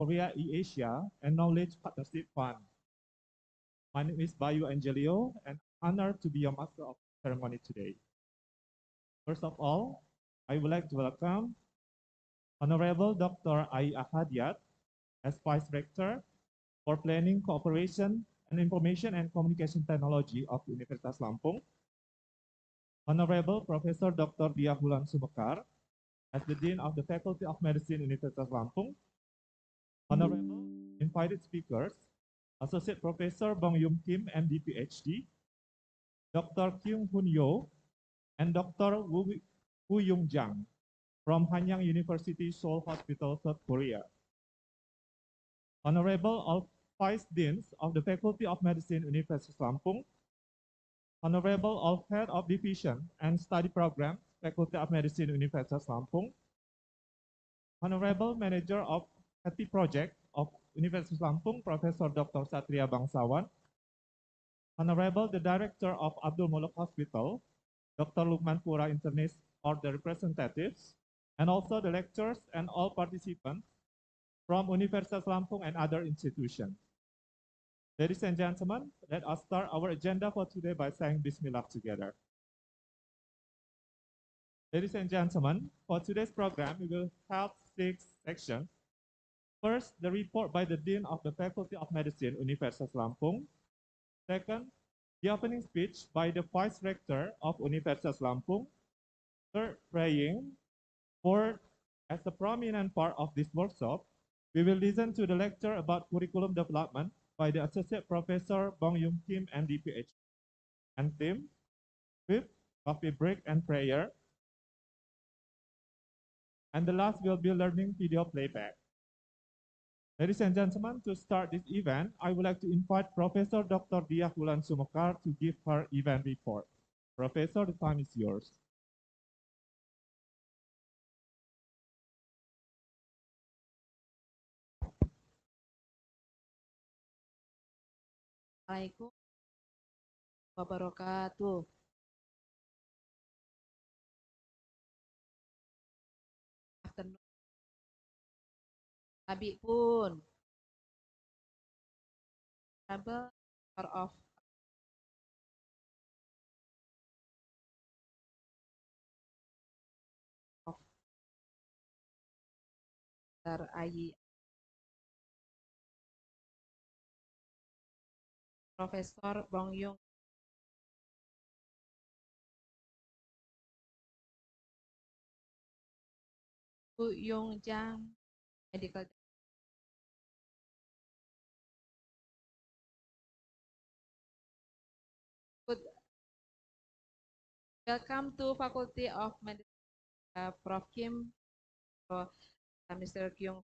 Korea E-Asia and Knowledge Partnership Fund. My name is Bayu Angelio, and I'm honored to be your master of ceremony today. First of all, I would like to welcome Honorable Dr. Ai Ahadiat as Vice Rector for Planning, Cooperation, and Information and Communication Technology of Universitas Lampung. Honorable Professor Dr. Dia Hulan Sumekar as the Dean of the Faculty of Medicine, Universitas Lampung. Honorable invited speakers, Associate Professor Bong Yum Kim, MD PhD, Dr. Kyung Hun Yo, and Dr. Woo Yung Jang from Hanyang University Seoul Hospital, South Korea. Honorable all Vice Deans of the Faculty of Medicine, Universitas Lampung, Honorable all Head of Division and Study Program, Faculty of Medicine, Universitas Lampung, Honorable Manager of HETI Project of Universitas Lampung, Professor Dr. Satria Bangsawan, Honorable the Director of Abdul Muluk Hospital, Dr. Lukman Pura Internist or the representatives, and also the lecturers and all participants from Universitas Lampung and other institutions. Ladies and gentlemen, let us start our agenda for today by saying Bismillah together. Ladies and gentlemen, for today's program, we will have 6 sections. First, the report by the Dean of the Faculty of Medicine, Universitas Lampung. Second, the opening speech by the Vice Rector of Universitas Lampung. Third, praying. Fourth, as a prominent part of this workshop, we will listen to the lecture about curriculum development by the Associate Professor Bong Yung Kim, MD PhD. And theme, fifth, coffee break and prayer. And the last will be learning video playback. Ladies and gentlemen, to start this event, I would like to invite Professor Dr. Dia Hulan Sumekar to give her event report. Professor, the time is yours. Assalamualaikum wabarakatuh. Afternoon. Abi pun. Number of Ayi Profesor Bong Yung Yung Jang Medical. Good. Welcome to Faculty of Medicine, Prof. Kim, Mr. Kyung.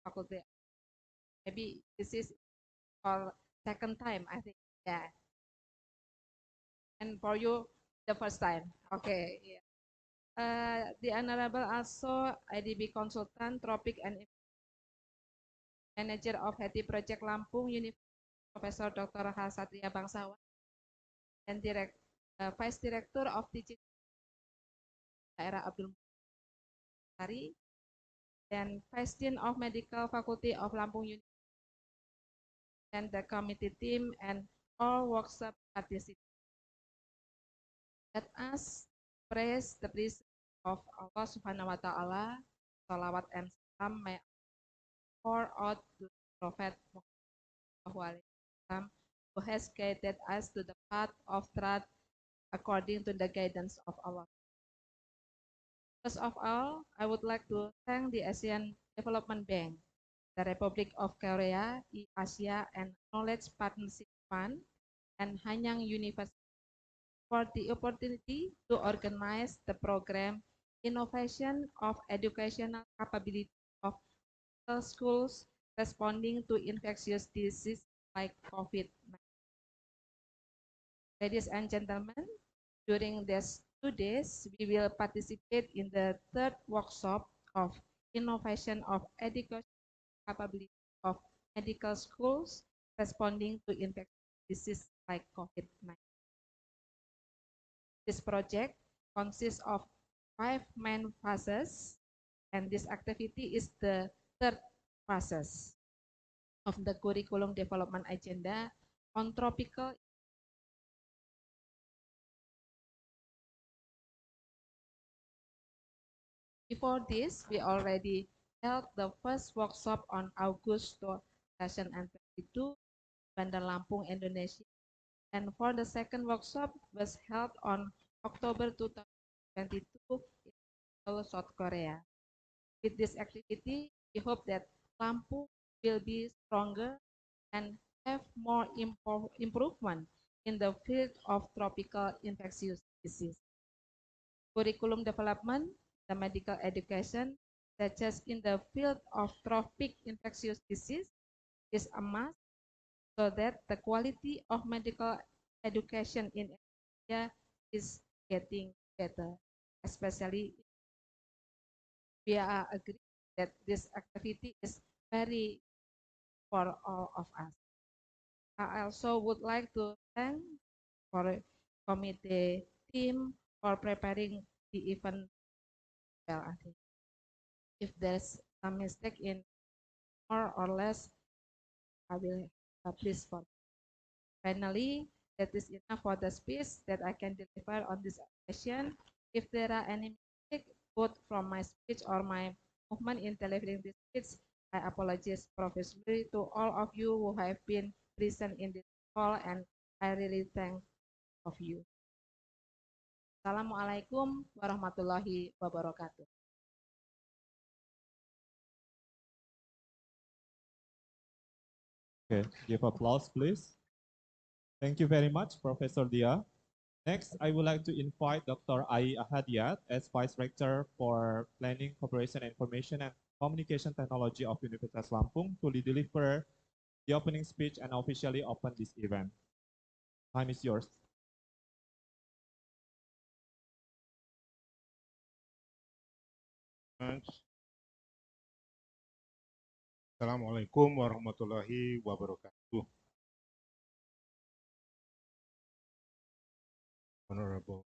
Faculty. Maybe this is for second time, I think. Yeah. And for you, the first time. Okay. Yeah. The Honorable also IDB Consultant, Tropic and Manager of HETI Project Lampung University, Profesor Dr. Satria Bangsawan, dan Vice Director of Teaching Daerah Abdul Hari, dan Vice Dean of Medical Faculty of Lampung University, and the committee team and all workshop participants. Let us praise the presence of Allah Subhanahu wa Ta'ala. Salawat and salam may pour out to the Prophet Muhammad who has guided us to the path of truth according to the guidance of Allah. First of all, I would like to thank the Asian Development Bank, the Republic of Korea, Asia and Knowledge Partnership Fund, and Hanyang University for the opportunity to organize the program Innovation of Educational Capability of Schools Responding to Infectious Disease like COVID-19. Ladies and gentlemen, during these 2 days, we will participate in the third workshop of Innovation of Education Capability of Medical Schools Responding to Infectious Disease like COVID-19. This project consists of 5 main phases. And this activity is the third process of the curriculum development agenda on tropical. Before this, we already held the first workshop on August 2022, Bandar Lampung, Indonesia. And for the second workshop was held on October 2022 in Seoul, South Korea. With this activity, we hope that Lampung will be stronger and have more improvement in the field of tropical infectious disease. Curriculum development, the medical education, such as in the field of tropic infectious disease, is a must so that the quality of medical education in Indonesia is getting better. Especially, we are agree that this activity is very for all of us. I also would like to thank for committee team for preparing the event well. I think if there's some mistake in more or less, I will please for. Finally, that is enough for the speech that I can deliver on this session. If there are any mistake, both from my speech or my movement in delivering this speech, I apologize profusely to all of you who have been present in this call, and I really thank of you. Assalamualaikum warahmatullahi wabarakatuh. Okay, give applause, please. Thank you very much, Professor Dia. Next, I would like to invite Dr. Ai Ahadiat as Vice Rector for Planning, Cooperation, Information and Communication Technology of Universitas Lampung to deliver the opening speech and officially open this event. Time is yours. Assalamualaikum warahmatullahi wabarakatuh. Honorable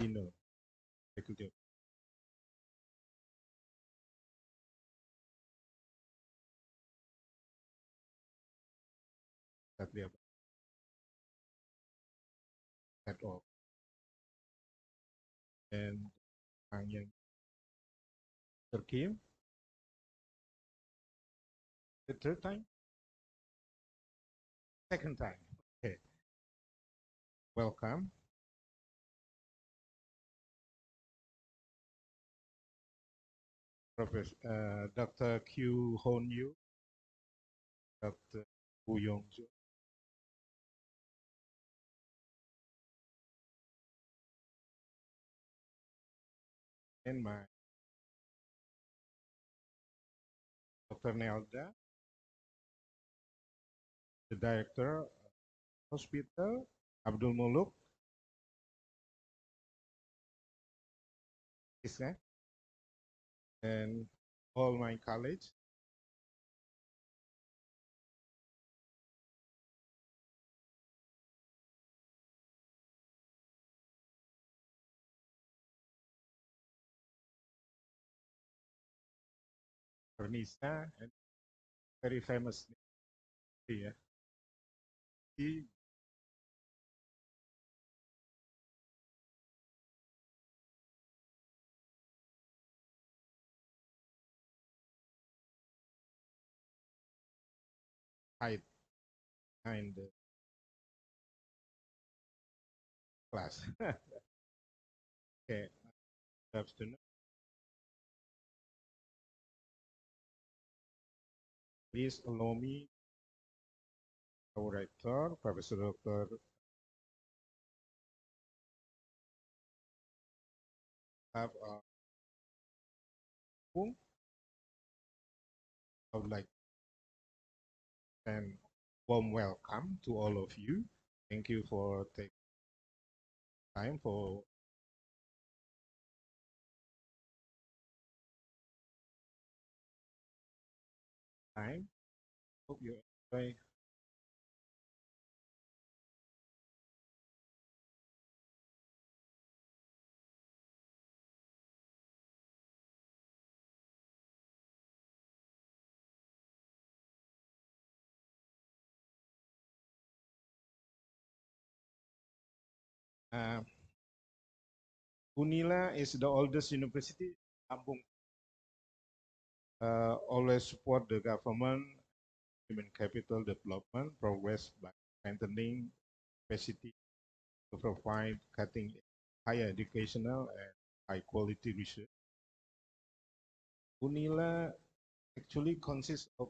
Dean, Faculty of Satria, Head of, and Kang Yang Kim, the third time? Second time. Okay. Welcome. Professor Dr. Q Hon Yu, Dr. Wu Yong Ju, and my Dr. Nelda, the Director of Hospital, Abdul Muluk, and all my colleagues. Vernisa, and very famous here. He hide behind the class. Okay, good afternoon. Please allow me, our rector, Professor Dr. Have a I would like to send warm welcome to all of you. Thank you for taking time for time. Hope you enjoy. Uh, UNILA is the oldest university in Lampung. Always support the government, human capital development, progress by strengthening capacity to provide cutting higher educational and high quality research. UNILA actually consists of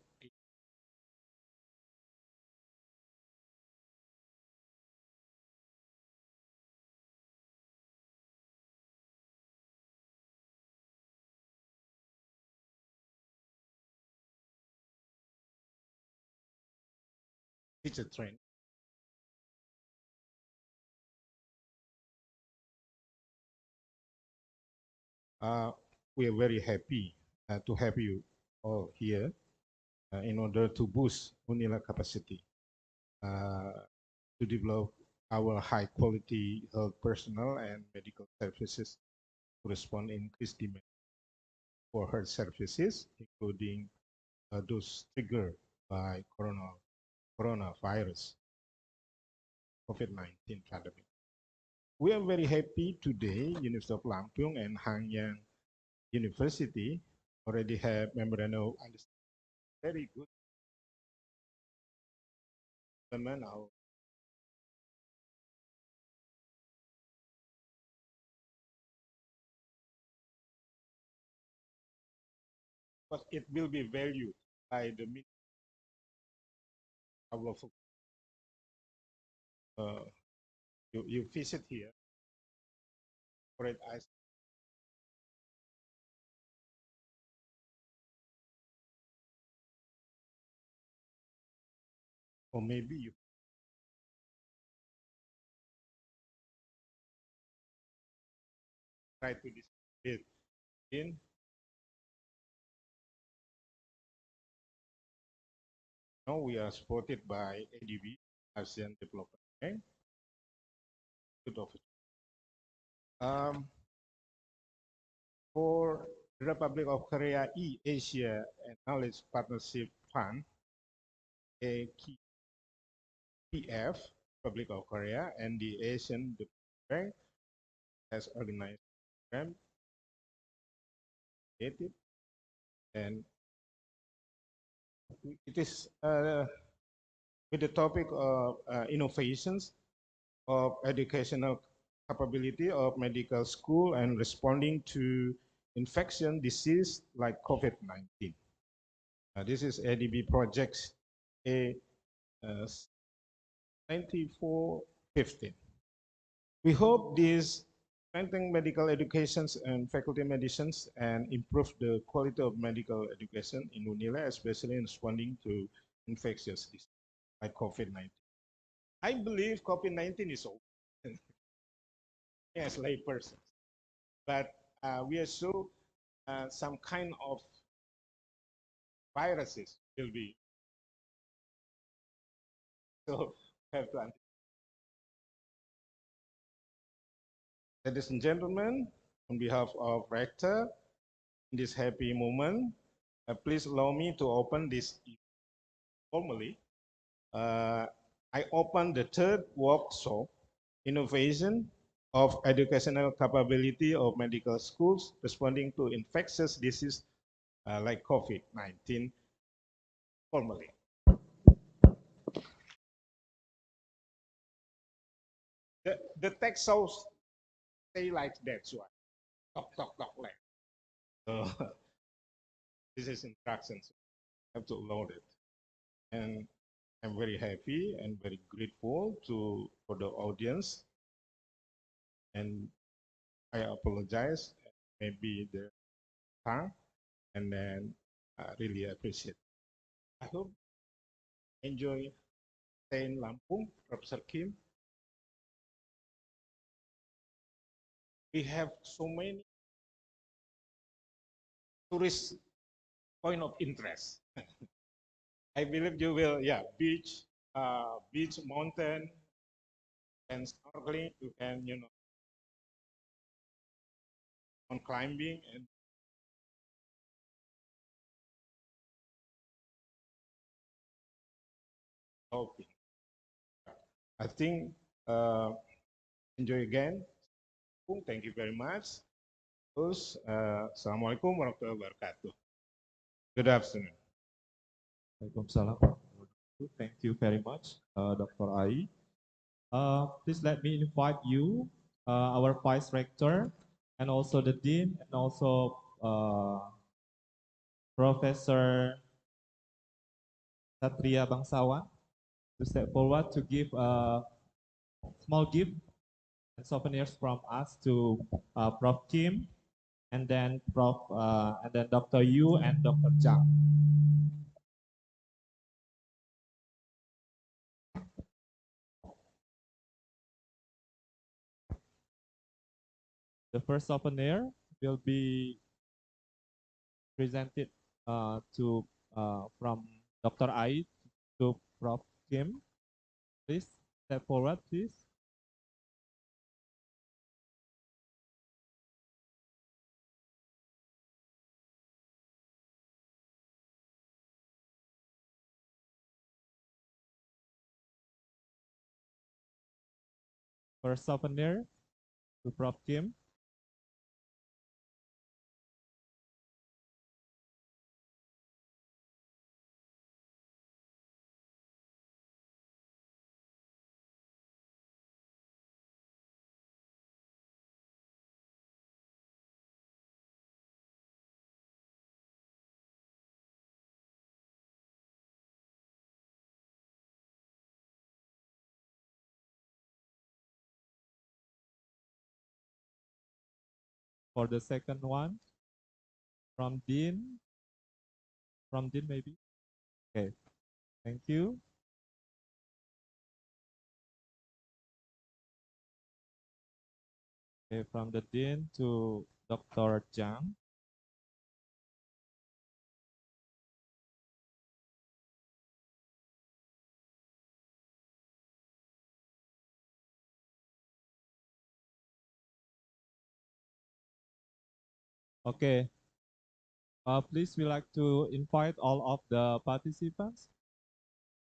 teacher training. We are very happy to have you all here in order to boost UNILA capacity to develop our high quality health personnel and medical services to respond to increased demand for health services, including those triggered by coronavirus, COVID-19 pandemic. We are very happy today, University of Lampung and Hanyang University already have memorandum of understanding. Very good memorandum, but it will be valued by the our you visit here, correct? Or maybe you try to display it in. Now we are supported by ADB, ASEAN Development Bank. Good of it. For the Republic of Korea E-Asia and Knowledge Partnership Fund, AKPF, Republic of Korea, and the Asian Development Bank has organized a program created, and it is with the topic of innovations of educational capability of medical school and responding to infection disease like COVID-19. This is ADB projects A 9415. We hope this strengthen medical educations and faculty medicines and improve the quality of medical education in UNILA, especially in responding to infectious disease like COVID-19. I believe COVID-19 is over as layperson, but we are sure some kind of viruses will be. So have to. Ladies and gentlemen, on behalf of Rector, in this happy moment, please allow me to open this formally. I open the third workshop, Innovation of Educational Capability of Medical Schools Responding to Infectious Disease like COVID-19 formally. The text shows say like that, so I talk like. So this is instructions. I have to load it. And I'm very happy and very grateful to for the audience. And I apologize, maybe the tongue, and then I really appreciate. I hope enjoy staying Lampung, Professor Kim. We have so many tourist point of interest. I believe you will, yeah, beach, mountain, and snorkeling. You can, on climbing and golfing. I think enjoy again. Thank you very much. Terus, Assalamualaikum warahmatullahi wabarakatuh. Good afternoon. Waalaikumsalam. Thank you very much, Dr. Ai. Please let me invite you, our Vice Rector, and also the Dean, and also Professor Satria Bangsawan to step forward to give a small gift and souvenirs from us to Prof. Kim, and then and then Dr. Yu and Dr. Zhang. The first souvenir will be presented to from Dr. Ai to Prof. Kim. Please step forward, please. First souvenir to Prof. Kim. For the second one, from Dean. From Dean, maybe. Okay, thank you. Okay, from the Dean to Dr. Zhang. Okay, please, we like to invite all of the participants,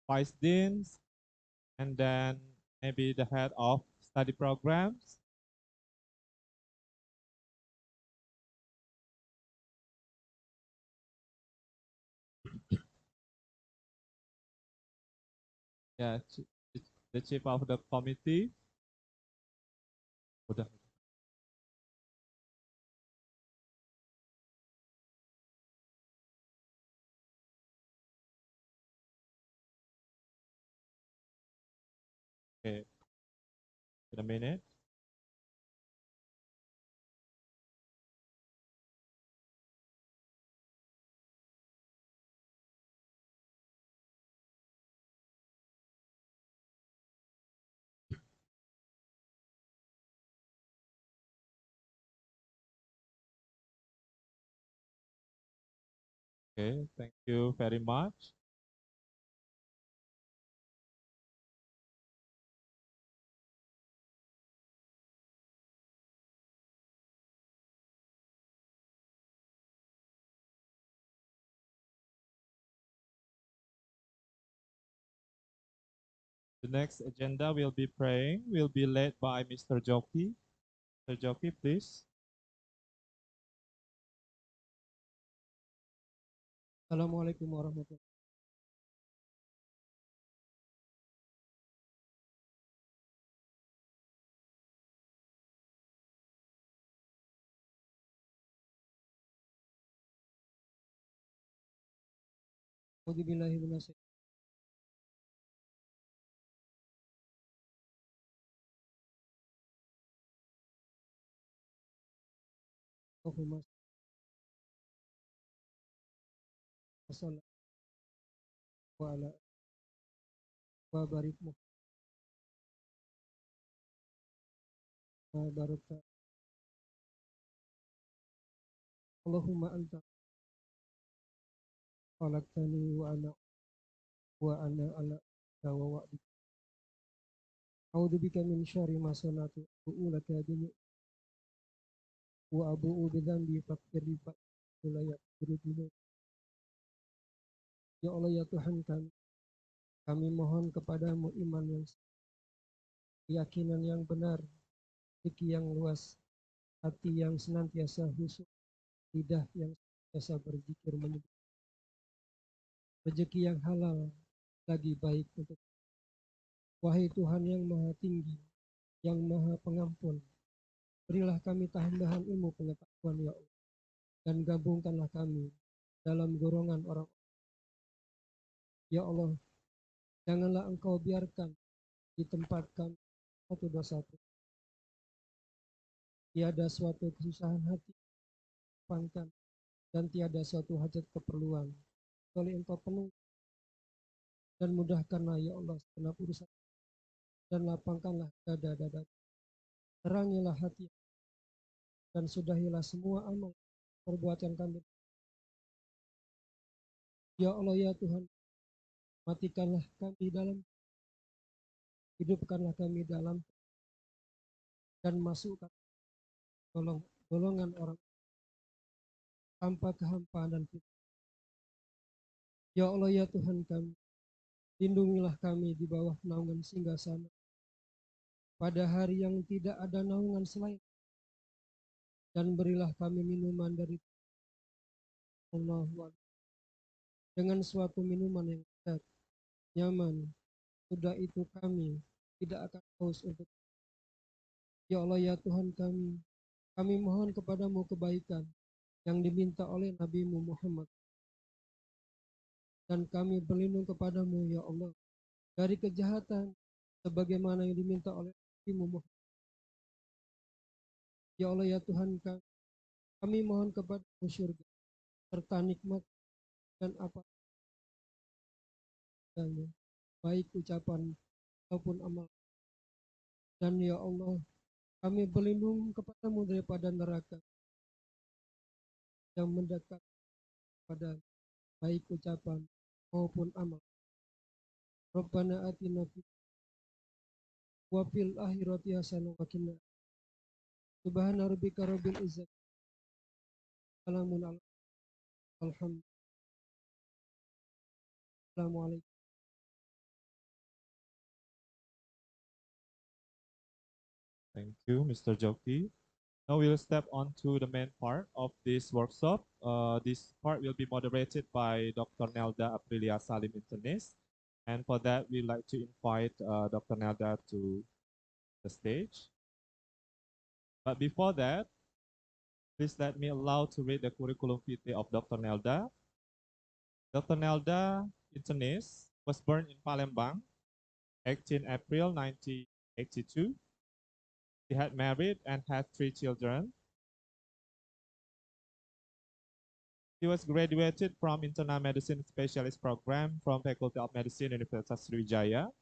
vice deans, and then maybe the head of study programs. Yeah, the chief of the committee. Udah. Okay, in a minute. Okay, thank you very much. The next agenda will be praying, will be led by Mr. Joki. Mr. Joki, please. Assalamualaikum warahmatullahi wabarakatuh. Allahumma salli wa ala wa barik wa barakta. Allahumma anta khalaqtani wa ana ala wa wa'di. A'udzu bika min syarri ma sanatu wa laka bini wa abu'u bi dzambi faghfir li fa la yaghfiru dzunub. Ya Allah ya Tuhan kami mohon kepadamu iman yang keyakinan yang benar rezeki yang luas, hati yang senantiasa khusyuk, lidah yang senantiasa berzikir menyebut rezeki yang halal lagi baik untuk wahai Tuhan yang maha tinggi, yang maha pengampun, berilah kami tambahan ilmu pengetahuan ya Allah, dan gabungkanlah kami dalam golongan orang. Ya Allah, janganlah Engkau biarkan di tempat kami satu dosa pun. Tiada suatu kesusahan hati pangkan dan tiada suatu hajat keperluan. Kecuali Engkau penuh dan mudahkanlah ya Allah segenap urusan dan lapangkanlah dada-dada. Terangilah hati dan sudahilah semua amal perbuatan kami. Ya Allah ya Tuhan, matikanlah kami dalam, hidupkanlah kami dalam, dan masukkan golongan orang tanpa kehampaan dan fitnah. Ya Allah ya Tuhan kami, lindungilah kami di bawah naungan singgasana pada hari yang tidak ada naungan selain, dan berilah kami minuman dari Allah dengan suatu minuman yang sehat, nyaman. Sudah itu kami tidak akan haus untuk. Ya Allah ya Tuhan kami mohon kepadamu kebaikan yang diminta oleh Nabi-Mu Muhammad, dan kami berlindung kepadamu ya Allah dari kejahatan sebagaimana yang diminta oleh Nabi-Mu Muhammad. Ya Allah ya Tuhan kami mohon kepadamu surga serta nikmat dan apa adanya, baik ucapan maupun amal. Dan ya Allah, kami berlindung kepadamu daripada neraka yang mendekat pada baik ucapan maupun amal. Rabbana atina wa fil akhirati hasanah wa qina. Subhana rabbika rabbil izzati salamun alhamdulillah. Assalamualaikum. Thank you, Mr. Joki. Now we'll step on to the main part of this workshop. This part will be moderated by Dr. Nelda Aprilia Salim Internis. And for that, we'd like to invite Dr. Nelda to the stage. But before that, please let me allow to read the curriculum vitae of Dr. Nelda. Dr. Nelda Internis was born in Palembang, 18 April 1982. She had married and had 3 children. She was graduated from Internal Medicine Specialist Program from Faculty of Medicine, Universitas Sriwijaya.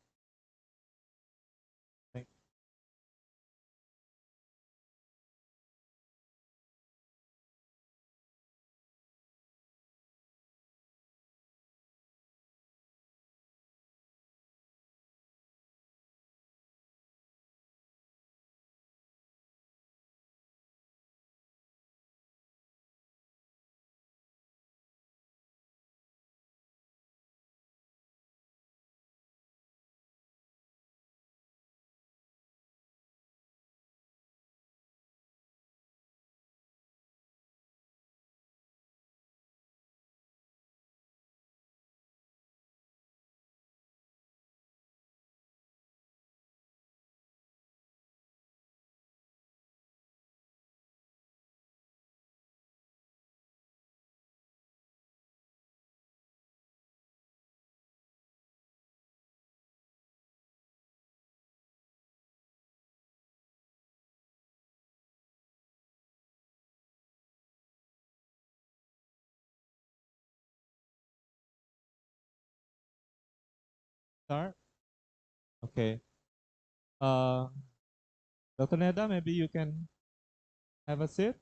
Start. Okay. Dr. Neda, maybe you can have a seat.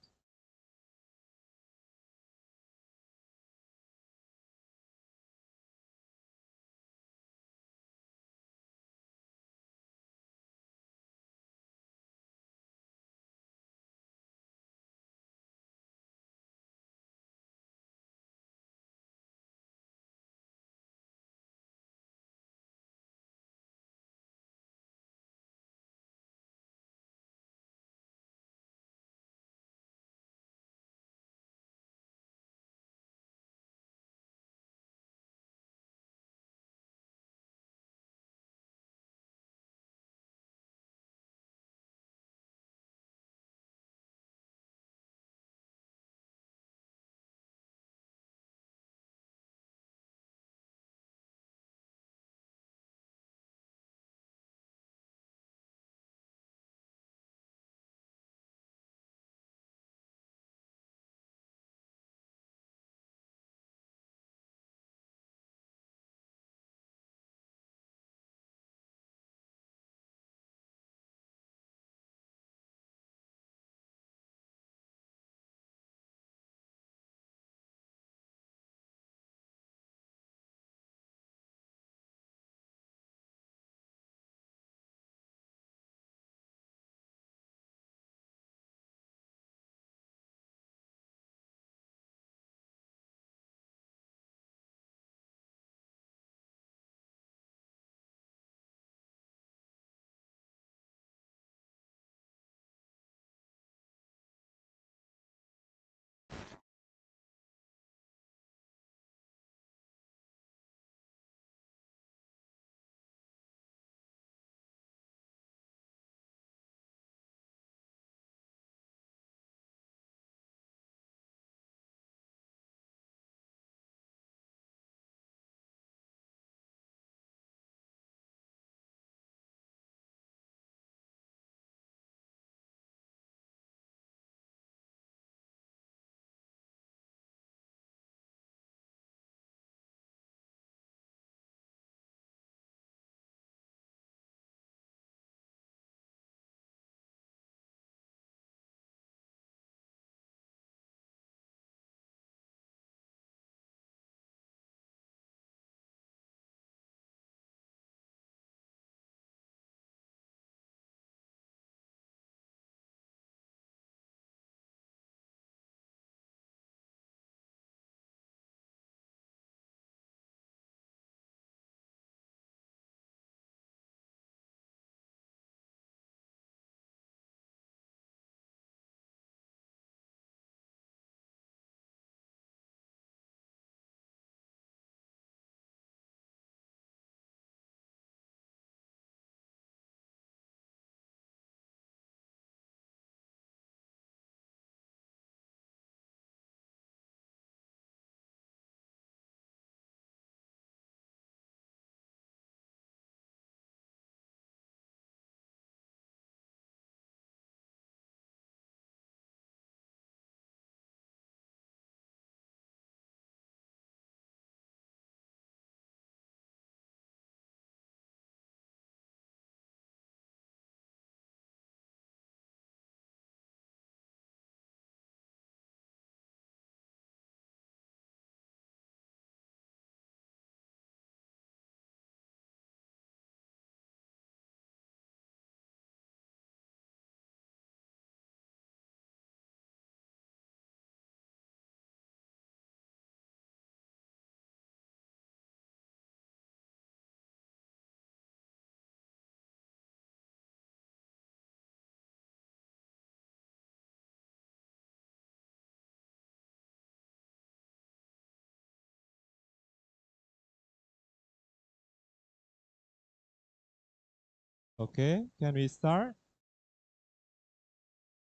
Okay, can we start?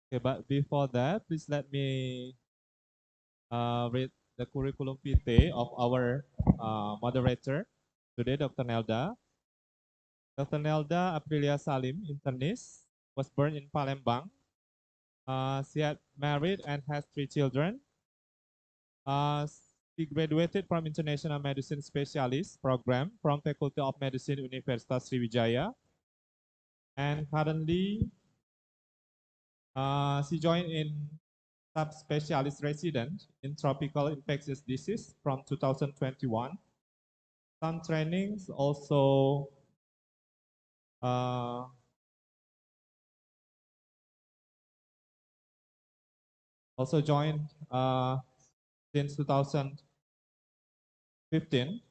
Okay, but before that, please let me read the curriculum vitae of our moderator today, Dr. Nelda. Dr. Nelda Aprilia Salim, internist, was born in Palembang. She had married and has 3 children. Uh, she graduated from International Medicine Specialist Program from Faculty of Medicine, Universitas Sriwijaya. And currently, she joined in subspecialist resident in tropical infectious disease from 2021. Some trainings uh, also joined since 2015,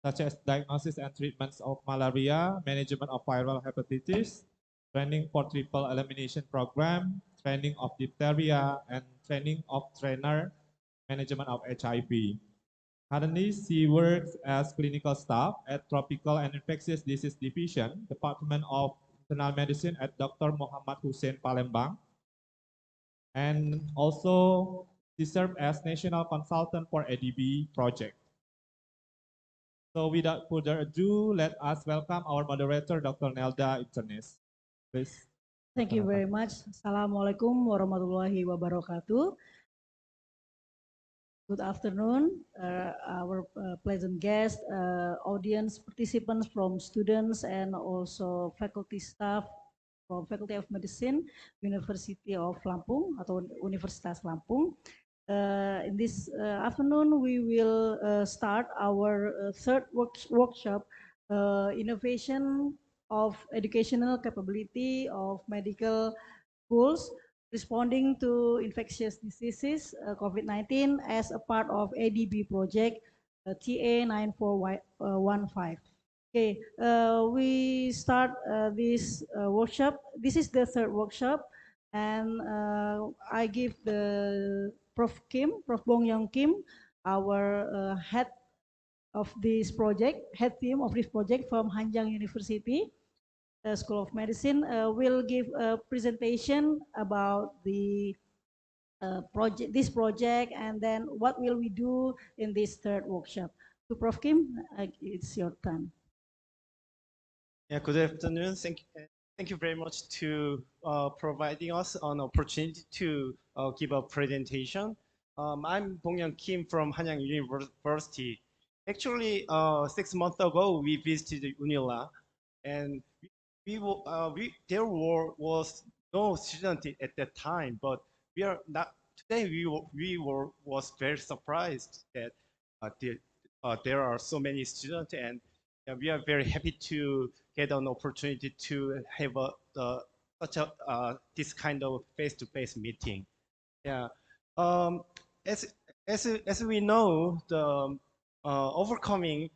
such as diagnosis and treatments of malaria, management of viral hepatitis, training for triple elimination program, training of diphtheria, and training of trainer management of HIV. Currently, she works as clinical staff at Tropical and Infectious Disease Division, Department of Internal Medicine at Dr. Muhammad Hussein Palembang. And also, she served as national consultant for ADB project. So without further ado, let us welcome our moderator, Dr. Nelda Internis. Please. Thank you very much. Assalamualaikum warahmatullahi wabarakatuh. Good afternoon, our pleasant guests, audience participants from students and also faculty staff from Faculty of Medicine, University of Lampung atau Universitas Lampung. In this afternoon, we will start our third workshop, Innovation of Educational Capability of Medical Schools Responding to Infectious Diseases, COVID-19, as a part of ADB project TA 9415. Okay, we start this workshop. This is the third workshop, and I give the Prof. Bong Yong Kim, our head of this project, head team of this project from Hanjang University School of Medicine, will give a presentation about the this project, and then what will we do in this third workshop. So Prof. Kim, it's your turn. Yeah, good afternoon. Thank you very much to providing us an opportunity to give a presentation. I'm Bong-Young Kim from Hanyang University. Actually, 6 months ago, we visited UNILA, and there was no student at that time, but we are not today. Was very surprised that there are so many students, and we are very happy to get an opportunity to have such a this kind of face-to-face meeting. Yeah, um, as as we know, the overcoming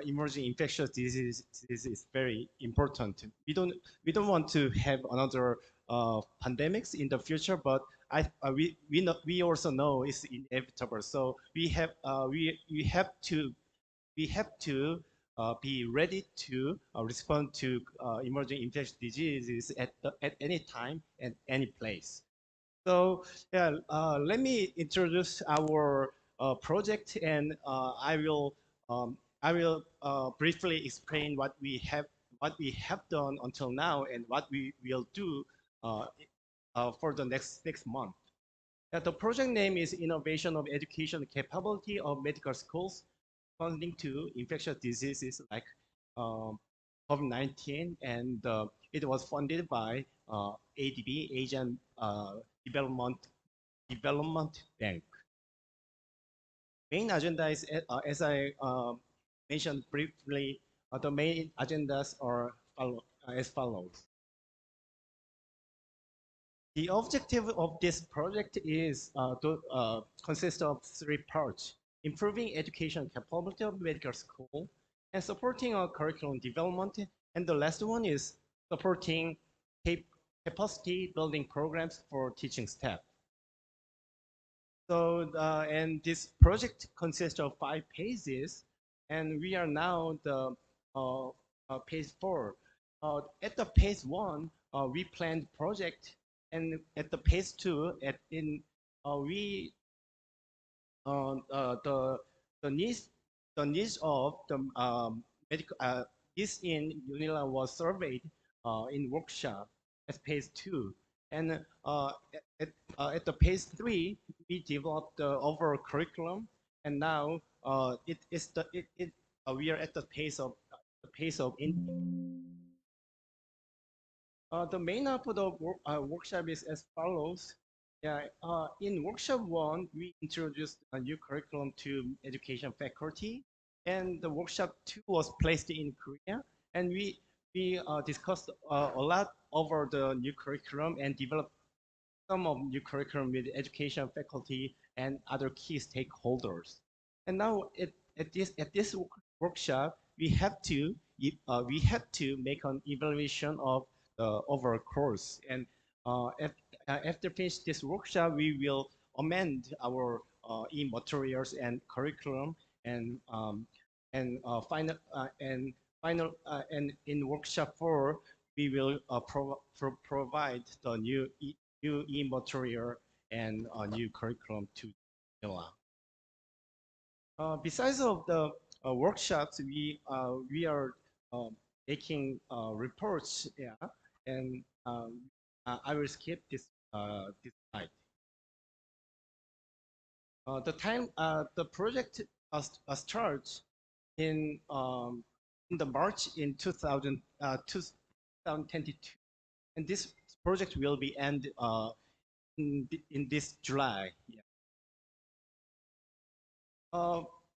emerging infectious disease is very important. We don't want to have another pandemics in the future, but we also know it's inevitable. So we have to be ready to respond to emerging infectious diseases at any time and any place. So yeah, let me introduce our project, and I will briefly explain what we have done until now and what we will do uh, for the next 6 months. The project name is Innovation of Education Capability of Medical Schools Responding to Infectious Diseases like COVID-19, and it was funded by ADB, Asian Development Bank. Main agenda is, as I mentioned briefly, the main agendas are as follows. The objective of this project is to consist of 3 parts: improving education capability of medical school and supporting our curriculum development. And the last one is supporting capacity building programs for teaching staff. So, and this project consists of 5 phases, and we are now the phase 4. At the phase one, we planned project, and at the phase two, we the needs of the medical this in UNILA was surveyed in workshop at phase two, and at the phase three we developed the overall curriculum, and now we are at the pace of the main of the workshop is as follows. Yeah, in workshop one, we introduced a new curriculum to education faculty, and the workshop two was placed in Korea, and we discussed a lot over the new curriculum and developed some of new curriculum with education faculty and other key stakeholders. And now at this workshop, we had to make an evaluation of the overall course. And after finish this workshop, we will amend our e-materials and curriculum and and in workshop four, we will provide the new e-material and new curriculum to NOAA. Besides of the workshops, we are making reports, yeah, and I will skip this slide. The project starts in the March in 2022, and this project will be end in this July. Yeah.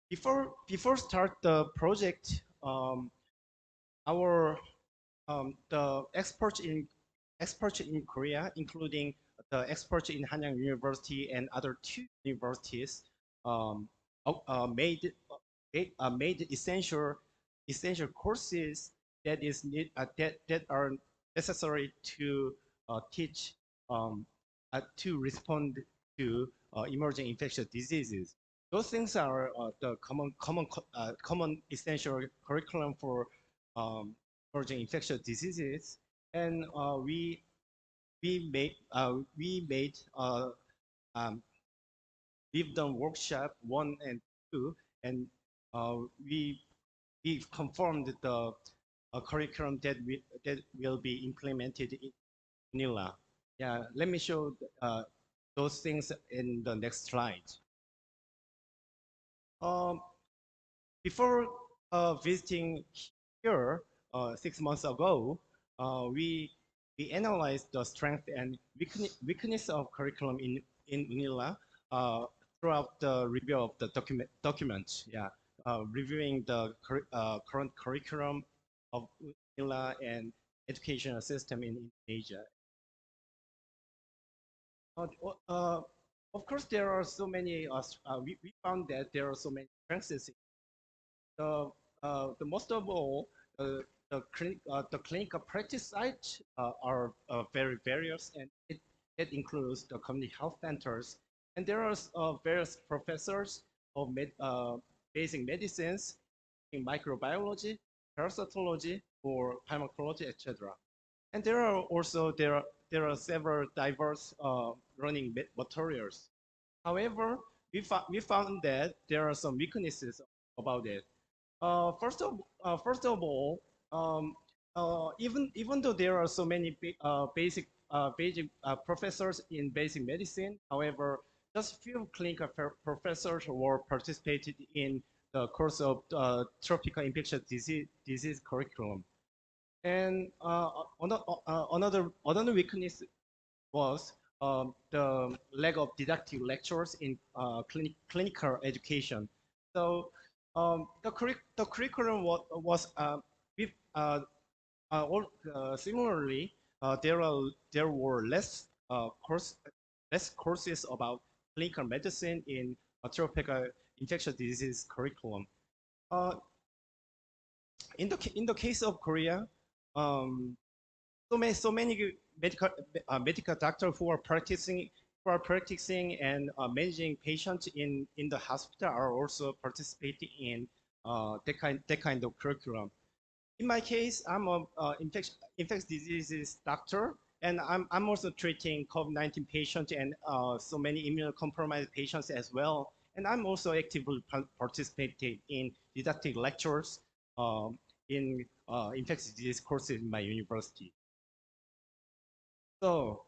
Before start the project, our the experts in Korea, including the experts in Hanyang University and other two universities, um, made essential courses that are necessary to teach to respond to emerging infectious diseases. Those things are the common essential curriculum for emerging infectious diseases, and we made we've done workshop one and two, and uh, we we confirmed the curriculum that will be implemented in Manila. Yeah, let me show those things in the next slide. Um, Before visiting here 6 months ago, we analyzed the strength and weakness of curriculum in UNILA throughout the review of the documents. Yeah, reviewing the current curriculum of UNILA and educational system in Indonesia. Uh, uh, of course, there are so many. We found that there are so many strengths. The most of all, the clinical practice sites are very various, and it includes the community health centers. And there are various professors of basic medicines in microbiology, parasitology, or pharmacology, etc. And there are several diverse learning materials. However, we found that there are some weaknesses about it. First of all, even though there are so many basic professors in basic medicine, however, just few clinical professors were participated in the course of tropical infectious disease curriculum. And another weakness was the lack of didactic lectures in clinical education. So the curriculum was with, similarly there were less courses about clinical medicine in tropical infectious disease curriculum. Uh, in the case of Korea, um, so many medical doctors who are practicing and managing patients in the hospital are also participating in that kind of curriculum. in my case, I'm a infectious diseases doctor, and I'm also treating COVID-19 patients and so many immunocompromised patients as well. And I'm also actively participating in didactic lectures um, in infectious disease courses in my university. So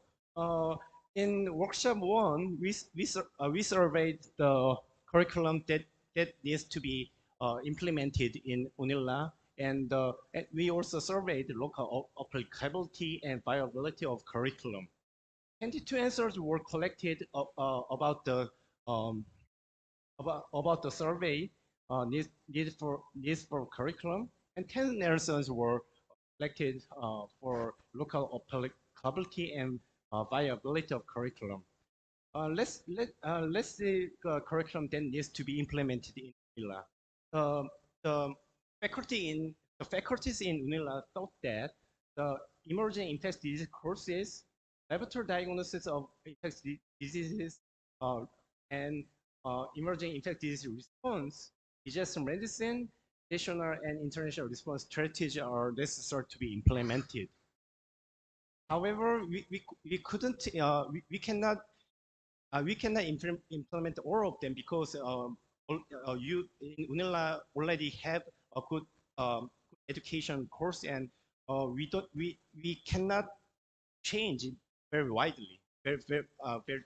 in workshop one, we surveyed the curriculum that needs to be implemented in UNILA, and we also surveyed the local applicability and viability of curriculum. 22 answers were collected about the um, about the survey needs for curriculum, and 10 answers were collected for local applicability and viability of curriculum. Let's say curriculum then needs to be implemented in UNILA. The faculties in UNILA thought that the emerging infectious disease courses, laboratory diagnosis of infectious diseases, and emerging infectious disease response, disaster medicine, national and international response strategy are necessary to be implemented. However, we couldn't, we cannot implement all of them because you in UNILA already have a good education course, and we cannot change it very widely, very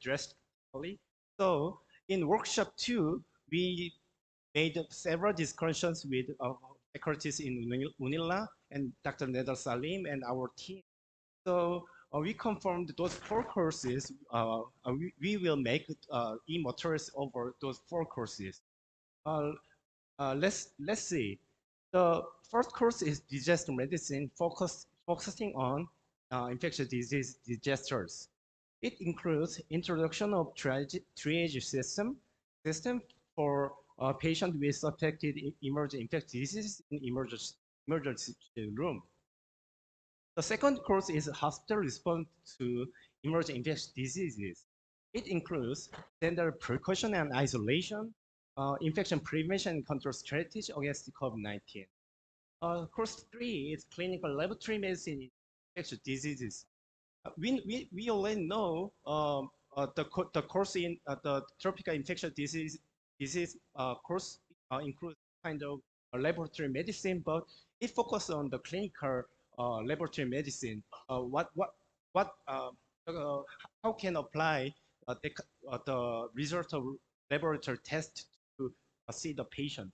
drastically. So in workshop 2, we made several discussions with faculties in UNILA and Dr. Nedar Salim and our team. So we confirmed those 4 courses. We will make e-materials over those 4 courses. Let's see. The first course is disaster medicine, focusing on infectious disease disasters. It includes introduction of triage system for patients with suspected emerging infectious diseases in emergency room. The second course is hospital response to emerging infectious diseases. It includes standard precaution and isolation, infection prevention and control strategy against COVID-19. Course 3 is clinical laboratory medicine in infectious diseases. We already know the course in the tropical infectious disease course includes kind of laboratory medicine, but it focuses on the clinical laboratory medicine. How can apply the result of laboratory test to see the patient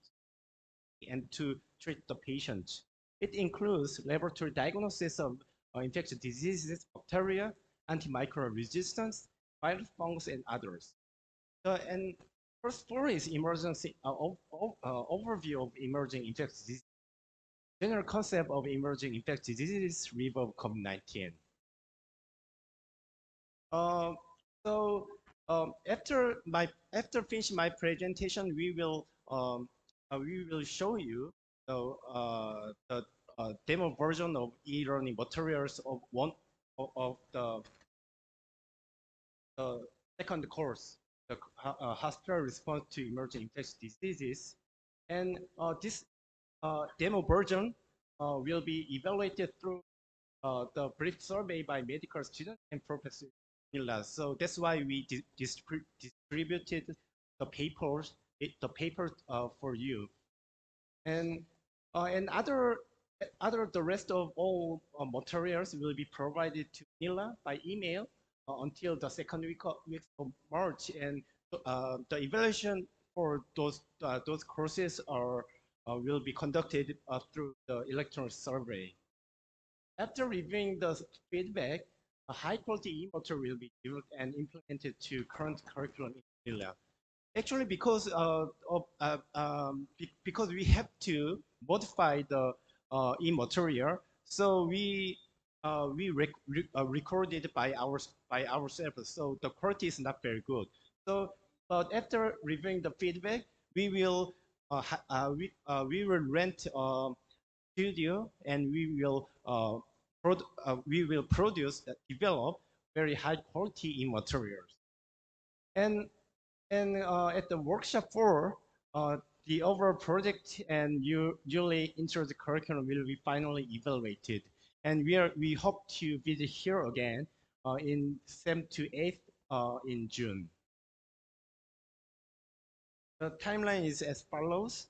and to treat the patient. It includes laboratory diagnosis of infectious diseases, bacteria, antimicrobial resistance, virus, fungus, and others. And first 4 is emergency overview of emerging infectious disease. General concept of emerging infectious diseases with COVID-19. So after finishing my presentation, we will show you the demo version of e-learning materials of one of the second course, the hospital response to emerging infectious diseases, and this demo version will be evaluated through the brief survey by medical students and professors. So that's why we distributed the papers, for you, and the rest of all materials will be provided to Nila by email until the second week of March, and the evaluation for those courses will be conducted through the electronic survey. After reviewing the feedback, a high-quality e-material will be developed and implemented to current curriculum in Manila. Actually, because because we have to modify the e-material, so we recorded by ourselves. So the quality is not very good. So, but after reviewing the feedback, we will rent studio, and we will produce develop very high quality in materials. And at the workshop 4, the overall project and usually into the curriculum will be finally evaluated. And we hope to visit here again in 7th to 8th in June. The timeline is as follows.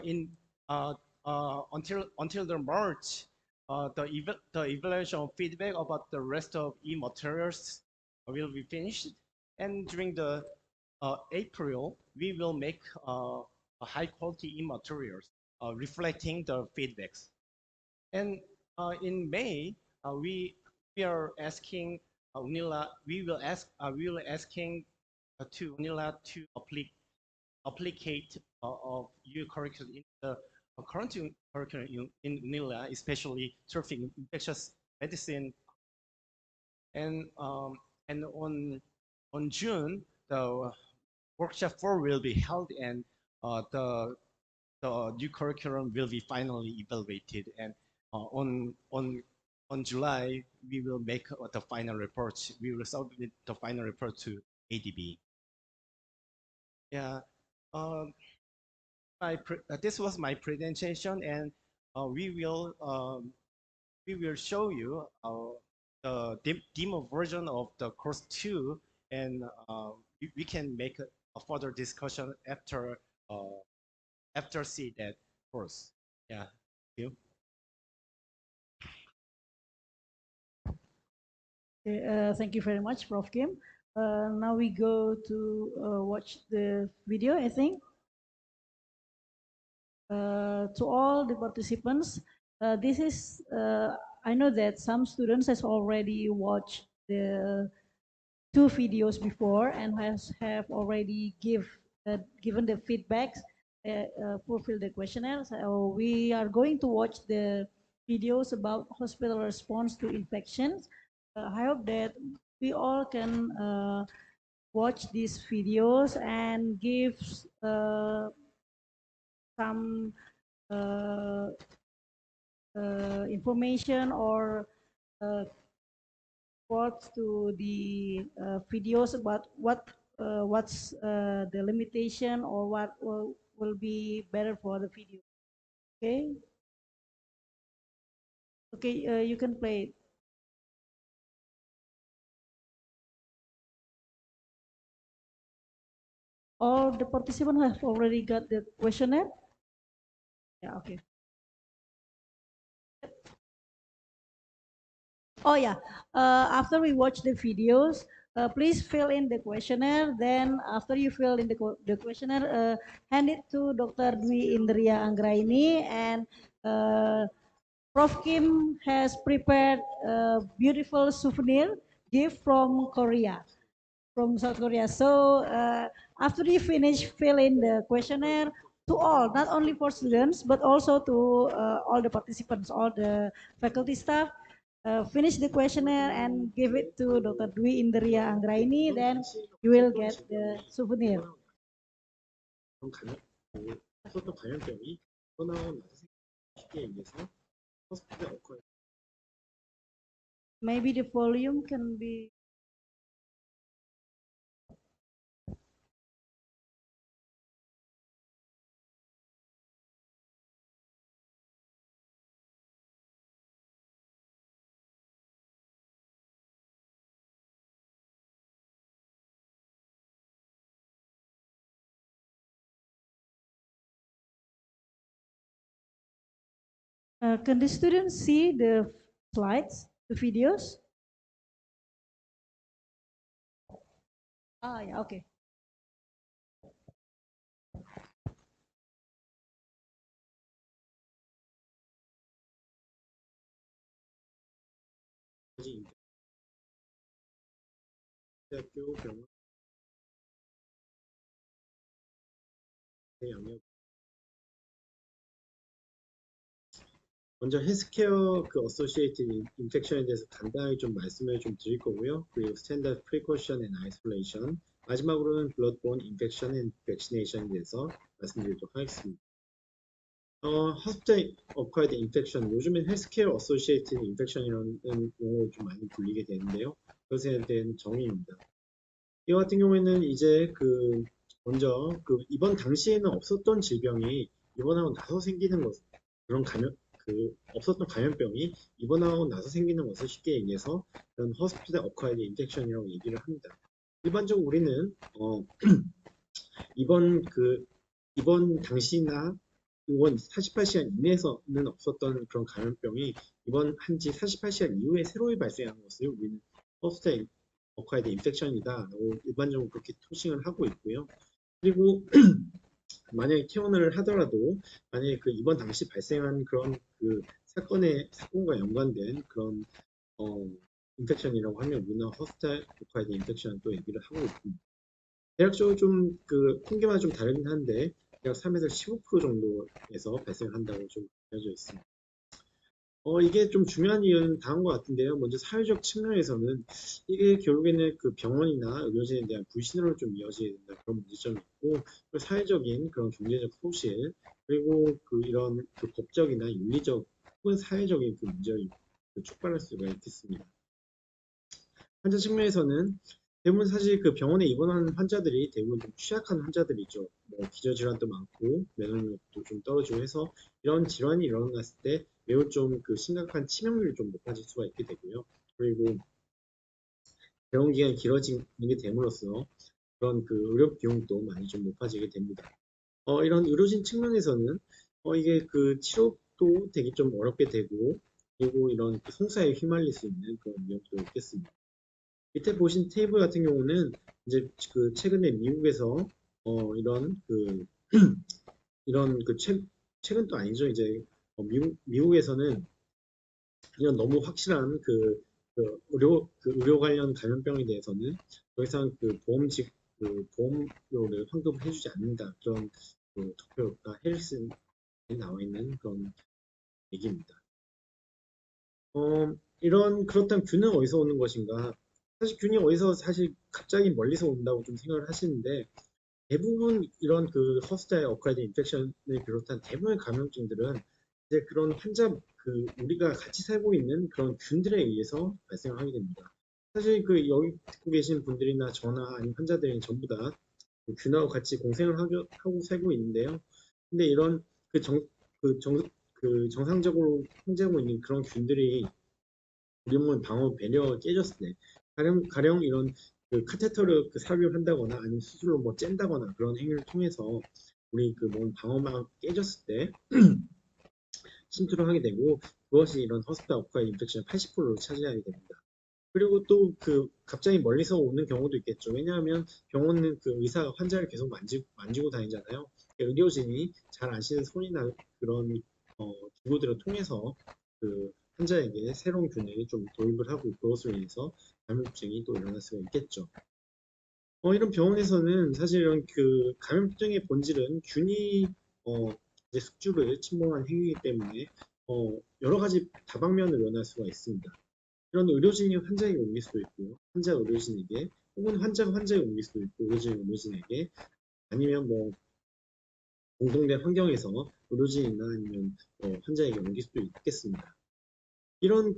In until the March, the evaluation feedback about the rest of e-materials will be finished, and during the April we will make a high quality e-materials reflecting the feedbacks. And in May, we are asking UNILA. We will asking to UNILA to applicate of new curriculum in the current curriculum in UNILA, especially surfing infectious medicine. And on June, the workshop 4 will be held, and the new curriculum will be finally evaluated. And on July, we will make the final report. We will submit the final report to ADB. Yeah. This was my presentation, and we will show you the demo version of the course 2, and we can make a further discussion after see that course. Yeah, thank you. Okay, thank you very much, Prof. Kim. Now we go to watch the video, I think. To all the participants, I know that some students has already watched the 2 videos before and have already given the feedbacks, fulfill the questionnaire. So we are going to watch the videos about hospital response to infections. I hope that we all can watch these videos and give some information or quotes to the videos about what's the limitation or what will be better for the video. Okay. Okay, you can play it. All the participants have already got the questionnaire. Yeah. Okay. Oh yeah, after we watch the videos, please fill in the questionnaire. Then after you fill in the questionnaire, hand it to Dr. Dwi Indria Anggraini, and Prof. Kim has prepared a beautiful souvenir gift from Korea, from South Korea. So after you finish filling the questionnaire, to all, not only for students, but also to all the participants, all the faculty staff, finish the questionnaire and give it to Dr. Dwi Indria Anggraini, then you will get the souvenir. Maybe the volume can be. Can the students see the slides, the videos? Ah, yeah, okay. 먼저 헬스케어 어소시에이티드 인펙션에 대해서 간단하게 좀 말씀을 좀 드릴 거고요. 그리고 스탠다드 프리코션 앤 아이솔레이션, 마지막으로는 블러드본 인펙션 앤 백시네이션에 대해서 말씀드리도록 하겠습니다. hospital acquired infection, 요즘엔 헬스케어 어소시에이티드 인펙션이라는 용어로 좀 많이 불리게 되는데요. 그것에 대한 정의입니다. 이와 같은 경우에는 이제 먼저 그 입원 당시에는 없었던 질병이 입원하고 나서 생기는 것, 그런 없었던 감염병이 입원하고 나서 생기는 것을 쉽게 얘기해서 이런 hospital acquired infection이라고 얘기를 합니다. 일반적으로 우리는 입원 당시나 입원 48시간 이내에서는 없었던 그런 감염병이 입원한 지 48시간 이후에 새로이 발생한 것을 우리는 hospital acquired infection이다라고 일반적으로 그렇게 토칭을 하고 있고요. 그리고 만약에 퇴원을 하더라도 만약에 그 입원 당시 발생한 그런 그 사건과 연관된 그런 인펙션이라고 하면 우리는 hospital acquired infection 또 얘기를 하고 있습니다. 대략적으로 좀 그 통계만 좀 다르긴 한데 대략 3에서 15% 정도에서 발생한다고 좀 알려져 있습니다. 이게 좀 중요한 이유는 다른 것 같은데요. 먼저 사회적 측면에서는 이게 결국에는 그 병원이나 의료진에 대한 불신으로 좀 이어지게 된다 그런 문제점이 있고, 사회적인 그런 경제적 소실, 그리고 이런 법적이나 윤리적 혹은 사회적인 그 문제를 촉발할 수가 있겠습니다. 환자 측면에서는 대부분 사실 그 병원에 입원하는 환자들이 대부분 좀 취약한 환자들이죠. 뭐 기저질환도 많고 면역력도 좀 떨어지고 해서 이런 질환이 일어났을 때 매우 좀 그 심각한 치명률이 좀 높아질 수가 있게 되고요. 그리고 병원 기간이 길어지게 됨으로써 그런 그 의료 비용도 많이 좀 높아지게 됩니다. 이런 의료진 측면에서는 이게 그 치료도 되게 좀 어렵게 되고, 그리고 이런 그 송사에 휘말릴 수 있는 그런 위험도 있겠습니다. 밑에 보신 테이블 같은 경우는 이제 그 최근에 미국에서 이런 그 이런 그 최근도 아니죠. 이제 미국에서는 이런 너무 확실한 의료 관련 감염병에 대해서는 더 이상 그 보험료를 환급을 해주지 않는다. 그런 투표가 헬스에 나와 있는 그런 얘기입니다. 그렇다면 균은 어디서 오는 것인가? 사실 균이 어디서 사실 갑자기 멀리서 온다고 좀 생각을 하시는데, 대부분 이런 그 hospital acquired infection을 비롯한 대부분의 감염증들은 이제 그런 우리가 같이 살고 있는 그런 균들에 의해서 발생하게 됩니다. 사실 여기 듣고 계신 분들이나 저나 아니면 환자들이 전부 다 균하고 같이 공생을 하고 살고 있는데요. 근데 이런 정상적으로 통제하고 있는 그런 균들이 우리 몸의 방어 배려가 깨졌을 때, 가령 이런 카테터를 삽입을 한다거나 아니면 수술로 뭐 짠다거나 그런 행위를 통해서 우리 몸 방어막 깨졌을 때 침투를 하게 되고, 그것이 이런 허스피탈 어쿠아이드 인펙션의 80%를 차지하게 됩니다. 그리고 또 갑자기 멀리서 오는 경우도 있겠죠. 왜냐하면 병원은 의사가 환자를 계속 만지고 다니잖아요. 의료진이 잘 아시는 손이나 그런 기구들을 통해서 환자에게 새로운 균을 좀 도입을 하고, 그것으로 인해서 감염증이 또 일어날 수가 있겠죠. 이런 병원에서는 사실 이런 감염증의 본질은 균이 이제 숙주를 침범한 행위이기 때문에 여러 가지 다방면으로 일어날 수가 있습니다. 이런 의료진이 환자에게 옮길 수도 있고요. 환자가 의료진에게, 혹은 환자가 환자에게 옮길 수도 있고, 의료진이 의료진에게, 아니면 뭐 공동된 환경에서 의료진이나 아니면 환자에게 옮길 수도 있겠습니다. 이런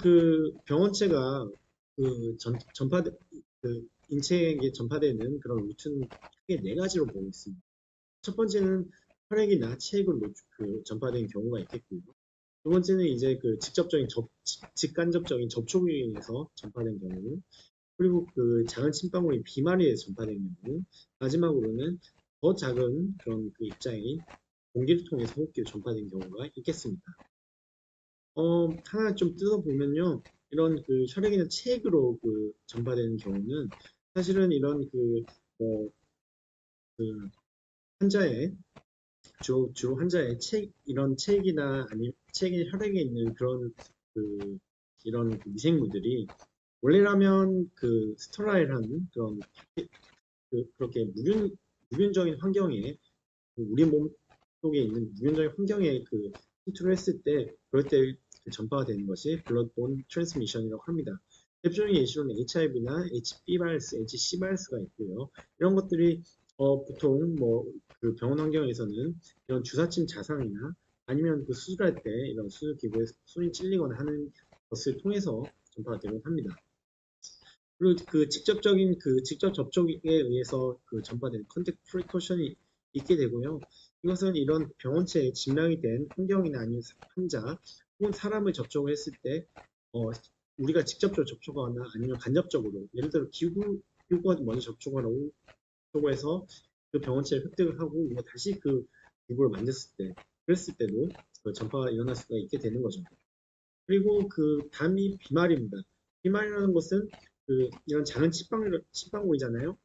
병원체가 인체에게 전파되는 그런 루트는 크게 4가지로 보고 있습니다. 첫 번째는 혈액이나 체액으로 전파되는 경우가 있겠고요. 두 번째는 이제 직간접적인 접촉에 의해서 전파된 경우, 그리고 작은 침방울이 비말에 의해서 전파된 경우, 마지막으로는 더 작은 그런 입자인 공기를 통해서 호흡기로 전파된 경우가 있겠습니다. 하나 좀 뜯어보면요. 이런 혈액이나 체액으로 전파되는 경우는 사실은 이런 환자의 주로 환자의 이런 체액이나 아니면 체액이나 혈액에 있는 그런 이런 미생물들이 원래라면 스터라일한 그런 그렇게 무균적인 환경에 우리 몸 속에 있는 무균적인 환경에 침투를 했을 때, 그럴 때 전파가 되는 것이 블러드본 트랜스미션이라고 합니다. 대표적인 예시로는 HIV나 HB 바이러스, HC 바이러스가 있고요. 이런 것들이 보통 병원 환경에서는 이런 주사침 자상이나 아니면 수술할 때 이런 수술 기구에 손이 찔리거나 하는 것을 통해서 전파가 되곤 합니다. 그리고 그 직접적인 그 직접 접촉에 의해서 그 전파되는 컨택트 프리커션이 있게 되고요. 이것은 이런 병원체에 질량이 된 환경이나 아니면 환자 혹은 사람을 접촉을 했을 때 우리가 직접적으로 접촉하거나 아니면 간접적으로 예를 들어 기구가 먼저 접촉하고 해서 그 병원체를 획득을 하고 우리가 다시 그 기구를 만졌을 때 그랬을 때도 그 전파가 일어날 수가 있게 되는 거죠. 그리고 그 다음이 비말입니다. 비말이라는 것은 그 이런 작은 침방울이잖아요.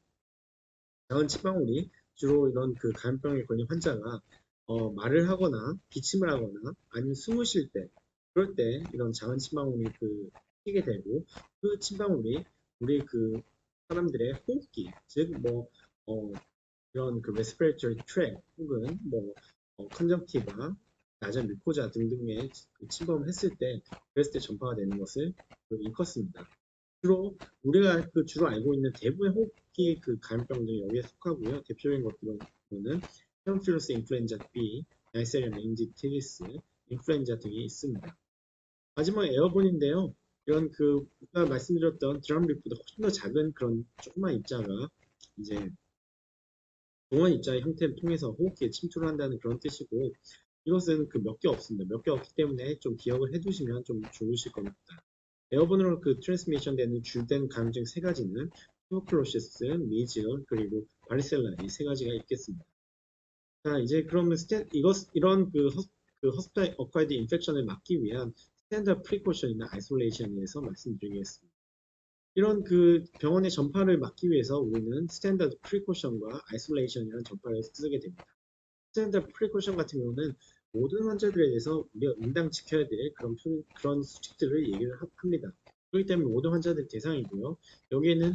작은 침방울이 주로 이런 그 감염병에 걸린 환자가 말을 하거나 기침을 하거나 아니면 숨을 쉴 때 그럴 때 이런 작은 침방울이 그 튀게 되고 그 침방울이 우리 그 사람들의 호흡기 즉뭐 이런 그 respiratory tract 혹은 뭐 컨정티바, 나전 뮤코자 등등의 그 침범을 했을 때 그랬을 때 전파가 되는 것을 일컫습니다. 주로 우리가 그 주로 알고 있는 대부분의 호흡기 그 감염병들이 여기에 속하고요. 대표적인 것들은 헤모필로스 인플루엔자 B, 나이세리아 메닌지티스, 인플루엔자 등이 있습니다. 마지막 에어본인데요. 이런 그 아까 말씀드렸던 드럼립보다 훨씬 더 작은 그런 조그만 입자가 이제 동원 입자의 형태를 통해서 호흡기에 침투를 한다는 그런 뜻이고 이것은 그 몇 개 없습니다. 몇 개 없기 때문에 좀 기억을 해두시면 좀 좋으실 겁니다. 에어본으로 그 트랜스미션 되는 주된 감염증 세 가지는 투버클로시스, 미즈, 그리고 바리셀라 이 세 가지가 있겠습니다. 자 이제 그러면 이런 그 허스피탈 어콰이드 인펙션을 막기 위한 스탠더드 프리코션이나 아이솔레이션에 대해서 말씀드리겠습니다. 이런 그 병원의 전파를 막기 위해서 우리는 스탠더드 프리코션과 아이솔레이션이라는 전파를 쓰게 됩니다. 스탠더드 프리코션 같은 경우는 모든 환자들에 대해서 우리가 응당 지켜야 될 그런 수칙들을 얘기를 합니다. 그렇기 때문에 모든 환자들이 대상이고요. 여기에는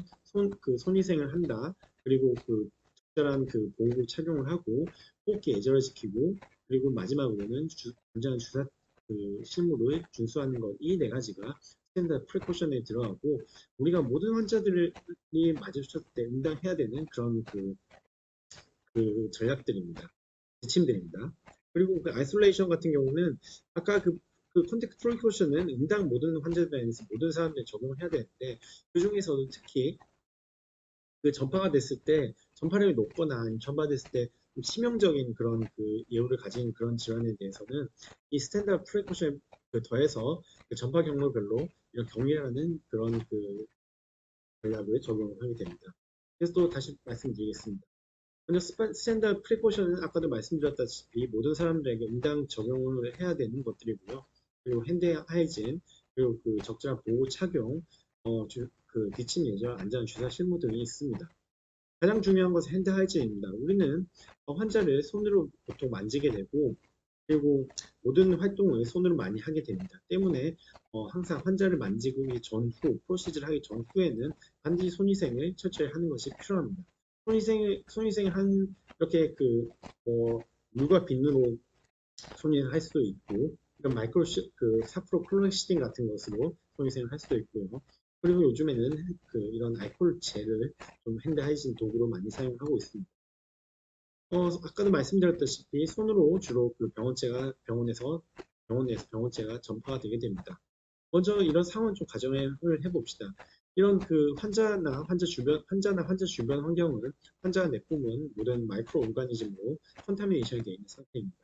손위생을 한다. 그리고 그 적절한 그 보호구 착용을 하고 호흡기 예절을 지키고 그리고 마지막으로는 안전한 주사 그 실무를 준수하는 것 이 네 가지가 스탠더드 프리코션에 들어가고 우리가 모든 환자들이 마주쳤을 때 응당해야 되는 그런 그 전략들입니다. 지침들입니다. 그리고 그 아이솔레이션 같은 경우는 아까 그 컨택트 프리코션은 응당 모든 환자들에 대해서 모든 사람들이 적용을 해야 되는데 그 중에서도 특히 그 전파가 됐을 때 전파력이 높거나 아니면 전파됐을 때 치명적인 그런 그 예후를 가진 그런 질환에 대해서는 이 스탠다드 프리코션에 더해서 그 전파 경로별로 이런 경위라는 그런 그 전략을 적용을 하게 됩니다. 그래서 또 다시 말씀드리겠습니다. 먼저 스탠다드 프리코션은 아까도 말씀드렸다시피 모든 사람들에게 응당 적용을 해야 되는 것들이고요. 그리고 핸드 하이진, 그리고 그 적절한 보호 착용, 그 기침 예절, 안전 주사 실무 등이 있습니다. 가장 중요한 것은 핸드 하이진입니다. 우리는 환자를 손으로 보통 만지게 되고 그리고 모든 활동을 손으로 많이 하게 됩니다. 때문에 항상 환자를 만지기 전후, 프로시저를 하기 전후에는 반드시 손위생을 철저히 하는 것이 필요합니다. 손위생을 한 이렇게 물과 비누로 손위생을 할 수도 있고 사프로 클로시딘 같은 것으로 손위생을 할 수도 있고요. 그리고 요즘에는 이런 알코올 젤을 좀 핸드 하이진 도구로 많이 사용하고 있습니다. 아까도 말씀드렸다시피 손으로 주로 그 병원에서 병원체가 전파가 되게 됩니다. 먼저 이런 상황을 좀 가정을 해봅시다. 이런 그 환자나 환자 주변 환경은 환자가 내뿜은 모든 마이크로 오르가니즘으로 컨타미네이션이 되어 있는 상태입니다.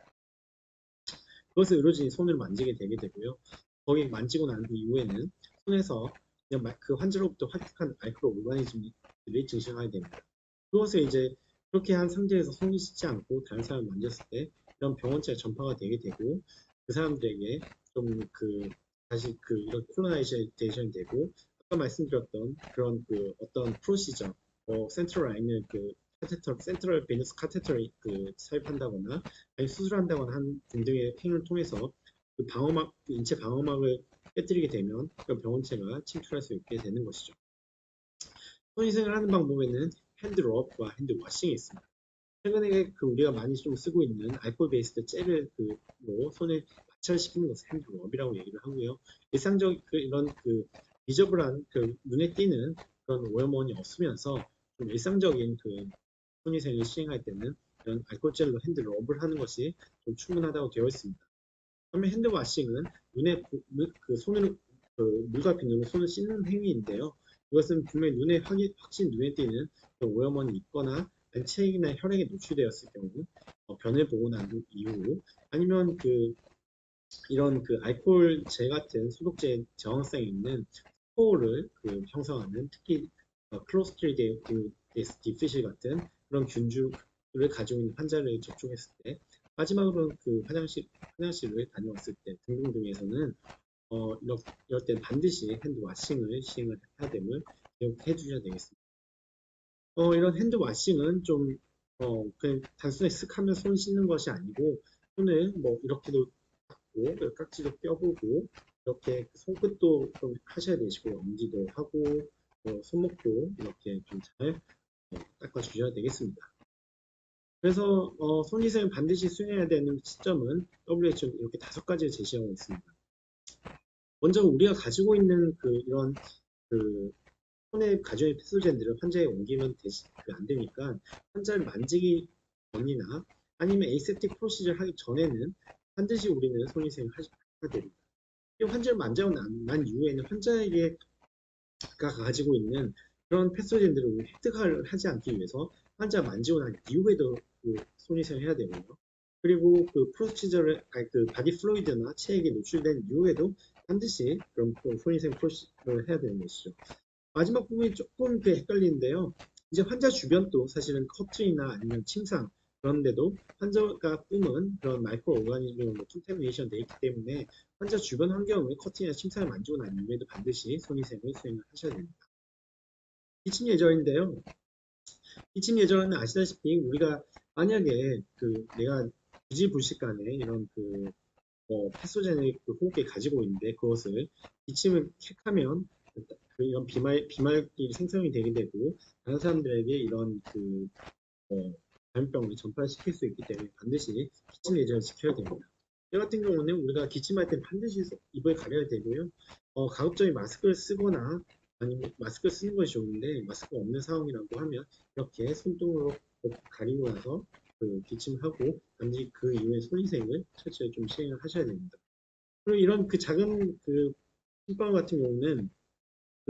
그것을 의료진이 손을 만지게 되게 되고요. 거기 만지고 난 이후에는 손에서 그냥 그 환자로부터 획득한 마이크로 오르가니즘들이 증식하게 됩니다. 그것을 이제 그렇게 한 상태에서 손이 씻지 않고 다른 사람을 만졌을 때 이런 병원체가 전파가 되게 되고 그 사람들에게 좀 다시 이런 콜로나이제이션이 되고 아까 말씀드렸던 그런 어떤 프로시저 센트럴 라인을 센트럴 베너스 카테터를 삽입한다거나 아니 수술한다거나 한 등등의 행위를 통해서 인체 방어막을 깨뜨리게 되면 그 병원체가 침투할 수 있게 되는 것이죠. 손위생을 하는 방법에는 핸드럽과 핸드워싱이 있습니다. 최근에 우리가 많이 좀 쓰고 있는 알코올 베이스드 젤을 손을 마찰시키는 것을 핸드럽이라고 얘기를 하고요. 일상적 이런 비저블한 눈에 띄는 그런 오염원이 없으면서 좀 일상적인 손위생을 시행할 때는 이런 알코올 젤로 핸드럽을 하는 것이 좀 충분하다고 되어 있습니다. 그다음에 핸드워싱은 눈에 손으로 물과 비누로 손을 씻는 행위인데요. 이것은 분명히 확신 눈에 띄는 오염원이 있거나 체액이나 혈액에 노출되었을 경우 변을 보고 난 이후 아니면 이런 알코올제 같은 소독제 저항성이 있는 스포를 형성하는 특히 클로스트리디스 디피시 같은 그런 균주를 가지고 있는 환자를 접촉했을 때 마지막으로 화장실을 다녀왔을 때 등등등에서는 이럴 때 반드시 핸드와싱을 시행을 해야 됨을 기억해 주셔야 되겠습니다. 이런 핸드와싱은 좀 그냥 단순히 쓱 하면 손 씻는 것이 아니고 손을 이렇게도 닦고 깍지도 껴보고 이렇게 손끝도 좀 하셔야 되시고 엄지도 하고 손목도 이렇게 좀 잘 닦아 주셔야 되겠습니다. 그래서 손위생을 반드시 수행해야 되는 시점은 WHO는 이렇게 5가지를 제시하고 있습니다. 먼저 우리가 가지고 있는 이런 손에 가지고 있는 패소젠들을 환자에 옮기면 안 되니까 환자를 만지기 전이나 아니면 에이셉틱 프로시저를 하기 전에는 반드시 우리는 손위생을 해야 됩니다. 환자를 만지고 난 이후에는 환자에게 가지고 있는 그런 패소젠들을 우리 획득을 하지 않기 위해서 환자가 만지고 난 이후에도 손위생을 해야 되고요. 그리고 프로시저를 바디 플루이드나 체액에 노출된 이후에도 반드시 그런 손위생 프로시저를 해야 되는 것이죠. 마지막 부분이 조금 헷갈리는데요. 이제 환자 주변도 사실은 커트이나 아니면 침상 그런데도 환자가 뿜은 그런 마이크로 오가니즘으로 컨테미네이션 되어 있기 때문에 환자 주변 환경을 커트이나 침상을 만지고 난 이후에도 반드시 손위생을 수행을 하셔야 됩니다. 기침 예절인데요. 기침 예절은 아시다시피 우리가 만약에 내가 부지불식간에 이런 패소젠을 호흡기에 가지고 있는데 그것을 기침을 킥하면 이런 비말이 생성이 되게 되고 다른 사람들에게 이런 감염병을 전파시킬 수 있기 때문에 반드시 기침 예절을 지켜야 됩니다. 이 같은 경우는 우리가 기침할 때 반드시 입을 가려야 되고요. 가급적이 마스크를 쓰거나 아니면 마스크를 쓰는 것이 좋은데 마스크가 없는 상황이라고 하면 이렇게 손등으로 가리고 나서 기침을 하고 반드시 그 이후에 손위생을 철저히 좀 시행을 하셔야 됩니다. 그리고 이런 작은 신방 같은 경우는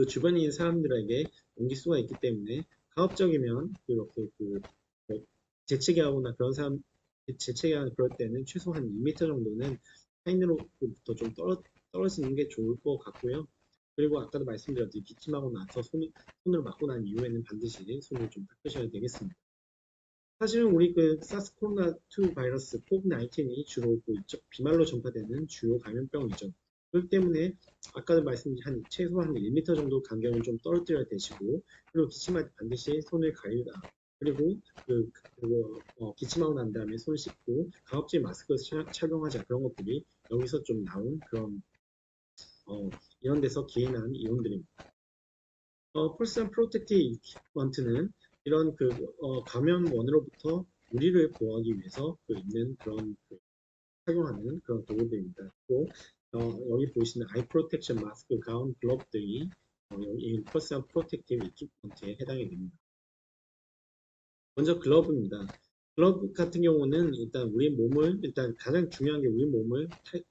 주변에 있는 사람들에게 옮길 수가 있기 때문에 가급적이면 이렇게 재채기 하거나 그런 사람 재채기 하는 그럴 때는 최소한 2m 정도는 타인으로부터 좀 떨어지는 게 좋을 것 같고요. 그리고 아까도 말씀드렸듯이 기침하고 나서 손을 맞고 난 이후에는 반드시 손을 좀 닦으셔야 되겠습니다. 사실은 우리 사스코로나2 바이러스 COVID-19이 주로 비말로 전파되는 주요 감염병이죠. 그렇기 때문에 아까도 말씀드린 최소한 1m 정도 간격을 좀 떨어뜨려야 되시고 그리고 기침할 때 반드시 손을 가리다 그리고 기침하고 난 다음에 손 씻고 가급적 마스크 착용하자 그런 것들이 여기서 좀 나온 그런 이런 데서 기인한 이론들입니다. 퍼스널 프로텍티브 이퀴먼트는 이런 감염원으로부터 우리를 보호하기 위해서 있는 그런 착용하는 그런 도구들입니다. 또 여기 보시는 아이 프로텍션 마스크, 가운, 글러브들이 여기 퍼스널 프로텍티브 이퀴먼트에 해당이 됩니다. 먼저 글러브입니다. 글러브 같은 경우는 일단 가장 중요한 게 우리 몸을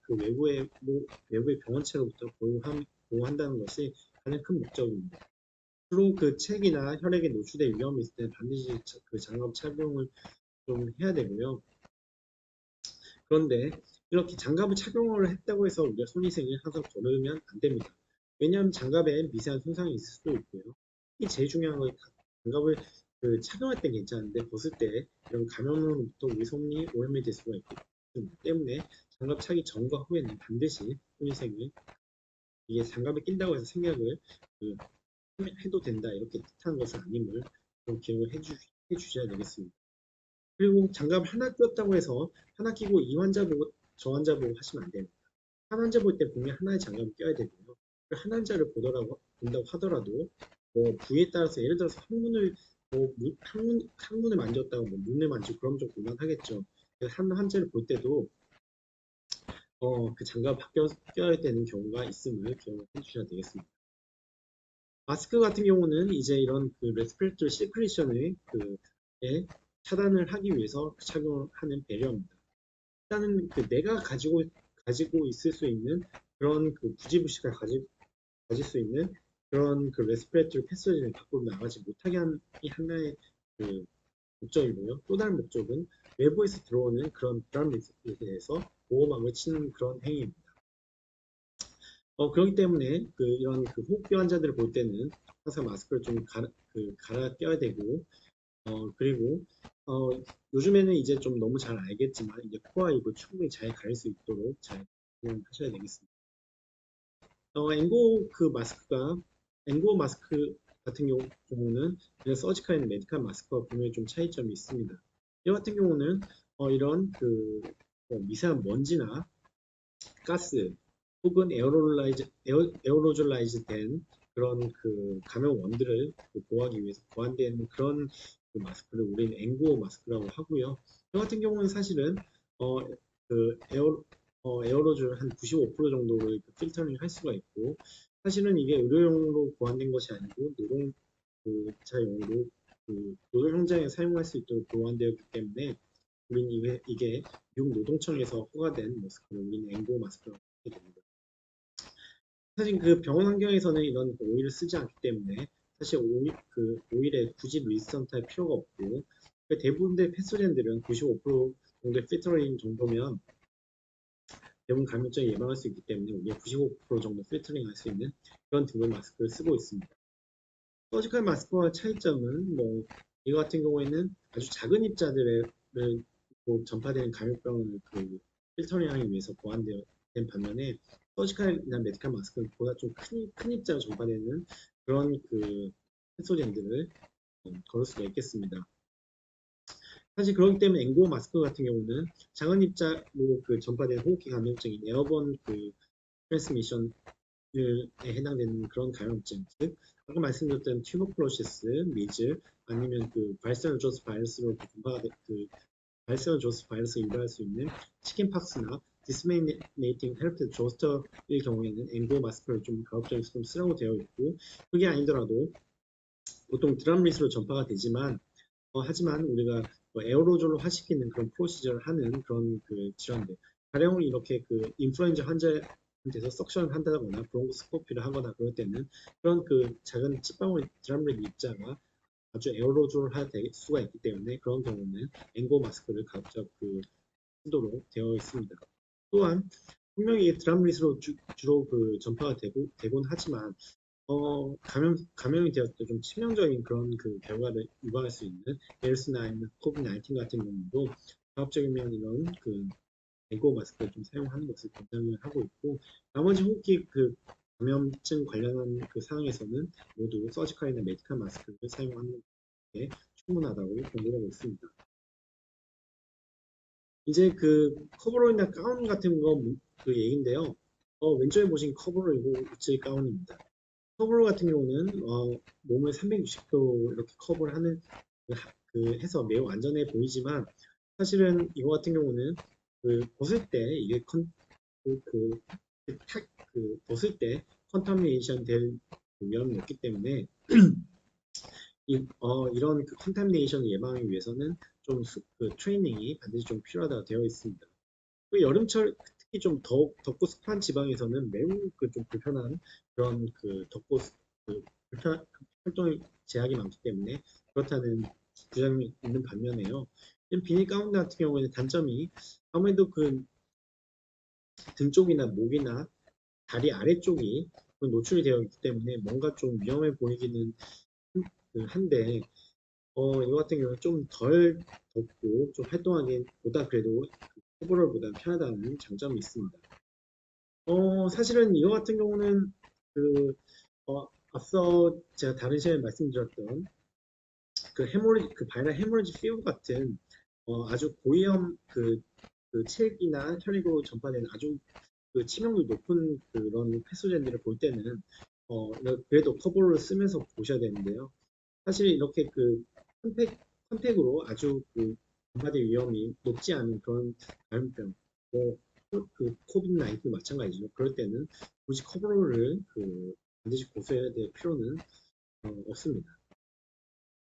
외부의 병원체로부터 보호한다는 것이 가장 큰 목적입니다. 주로 체액이나 혈액에 노출될 위험이 있을 때 반드시 장갑 착용을 좀 해야 되고요. 그런데 이렇게 장갑을 착용을 했다고 해서 우리가 손위생을 항상 거르면 안 됩니다. 왜냐하면 장갑에 미세한 손상이 있을 수도 있고요. 제일 중요한 건 장갑을 착용할 때 괜찮은데 벗을 때 이런 감염으로부터 우리 손이 오염이 될 수가 있기 때문에 장갑 차기 전과 후에는 반드시 손위생을 이게 장갑을 낀다고 해서 생략을 해도 된다 이렇게 뜻하는 것은 아님을 좀 기억을 해주셔야 되겠습니다. 그리고 장갑을 하나 꼈다고 해서 하나 끼고 이 환자 보고 저 환자 보고 하시면 안 됩니다. 한 환자 볼 때 분명히 하나의 장갑을 껴야 되고요. 한 환자를 본다고 하더라도 부위에 따라서 예를 들어서 항문을 만졌다고 눈을 만지고 그러면 좀 곤란하겠죠. 한 환자를 볼 때도 그 장갑을 껴야 되는 경우가 있음을 기억해 주셔야 되겠습니다. 마스크 같은 경우는 이제 이런 레스피레이터리 시크리션을 차단을 하기 위해서 착용하는 배려입니다. 일단은 내가 가지고 있을 수 있는 그런 부지불식을 가질 수 있는 그런 그 레스피레이터리 패스지를 밖으로 나가지 못하게 하는 이 하나의 그 목적이고요. 또 다른 목적은 외부에서 들어오는 그런 드랍릿에 대해서 보호막을 치는 그런 행위입니다. 그렇기 때문에 이런 호흡기 환자들을 볼 때는 항상 마스크를 좀 갈아 껴야 되고, 그리고 요즘에는 이제 좀 너무 잘 알겠지만 이제 코와 입을 충분히 잘 가릴 수 있도록 잘 하셔야 되겠습니다. 엔고 마스크 같은 경우는 그냥 서지컬 메디컬 마스크와 분명히 좀 차이점이 있습니다. 이 같은 경우는 이런 미세한 먼지나 가스 혹은 에어로졸라이즈 된 그런 감염원들을 보호하기 위해서 보완된 그런 마스크를 우리는 엔고 마스크라고 하고요. 이 같은 경우는 사실은 에어로졸 한 95% 정도를 필터링 할 수가 있고, 사실은 이게 의료용으로 보완된 것이 아니고 자용으로 노동 현장에 사용할 수 있도록 보완되었기 때문에 우리는 이게 미국 노동청에서 허가된 마스크를 우리는 엔고 마스크라고 하게 됩니다. 사실 병원 환경에서는 이런 오일을 쓰지 않기 때문에 사실 오일에 굳이 리스턴트 할 필요가 없고, 대부분의 패소젠들은 95% 정도의 필터링 정도면 대부분 감염증을 예방할 수 있기 때문에 우리가 95% 정도 필터링 할 수 있는 그런 등급 마스크를 쓰고 있습니다. 서지컬 마스크와 차이점은 이거 같은 경우에는 아주 작은 입자들을 전파되는 감염병을 필터링하기 위해서 보완된 반면에 서지컬이나 메디컬 마스크는 보다 좀 큰 입자로 전파되는 그런 패소젠들을 걸을 수가 있겠습니다. 사실 그렇기 때문에 엔고 마스크 같은 경우는 작은 입자로 전파되는 호흡기 감염증인 에어본 트랜스미션에 해당되는 그런 감염증, 즉 아까 말씀드렸던 튜버클로시스, 미즈, 아니면 발세노조스 바이러스로 발세노조스 바이러스를 유발할 수 있는 치킨팍스나 디스미네이팅 헤르페스 조스터의 경우에는 엔고 마스크를 좀 가급적이면 좀 쓰라고 되어 있고, 그게 아니더라도 보통 드랍릿으로 전파가 되지만 하지만 우리가 에어로졸로 화시키는 그런 프로시저를 하는 그런 질환들, 가령 이렇게 인플루엔자 환자한테서 석션을 한다거나 브론코스코피를 하거나 그럴 때는 그런 작은 찌방울 드랍릿 입자가 아주 에어로졸화 될 수가 있기 때문에 그런 경우는 엔고 마스크를 가급적 쓰도록 되어 있습니다. 또한 분명히 드랍릿으로 주로 전파가 되곤 하지만 감염이 되었을 때 좀 치명적인 그런 결과를 유발할 수 있는 메르스나 아니면 코비드-19 같은 경우도 가급적이면 이런 엔고 마스크를 좀 사용하는 것을 권장을 하고 있고, 나머지 호흡기 감염증 관련한 상황에서는 모두 서지컬이나 메디컬 마스크를 사용하는 게 충분하다고 권고하고 있습니다. 이제 커버롤이나 가운 같은 거 얘기인데요. 왼쪽에 보신 커버롤이고 우측의 가운입니다. 커버롤 같은 경우는 몸을 360도 이렇게 커버를 하는 해서 매우 안전해 보이지만, 사실은 이거 같은 경우는 벗을 때 이게 벗을 때 컨타미네이션 될 위험이 있기 때문에 이런 컨타미네이션 예방을 위해서는 좀 트레이닝이 반드시 좀 필요하다고 되어 있습니다. 여름철 특히 좀 덥고 습한 지방에서는 매우 좀 불편한 그런 덥고 불편한 활동 제약이 많기 때문에 그렇다는 부작용이 있는 반면에요. 비닐 가운 같은 경우에는 단점이 아무래도 등 쪽이나 목이나 다리 아래쪽이 노출이 되어 있기 때문에 뭔가 좀 위험해 보이기는 한데 이거 같은 경우는 좀 덜 덥고 좀 활동하기보다 그래도 커버롤보다 편하다는 장점이 있습니다. 사실은 이거 같은 경우는 앞서 제가 다른 시간에 말씀드렸던 바이럴 헤모리지 피부 같은 아주 고위험 체액이나 혈액으로 전파되는 아주 치명률 높은 그런 패소젠들을 볼 때는 그래도 커버를 쓰면서 보셔야 되는데요. 사실 이렇게 컨택으로 아주 전파될 위험이 높지 않은 그런 감염병, 코비드-19 마찬가지죠. 그럴 때는 굳이 커버롤을 반드시 고수해야 될 필요는 없습니다.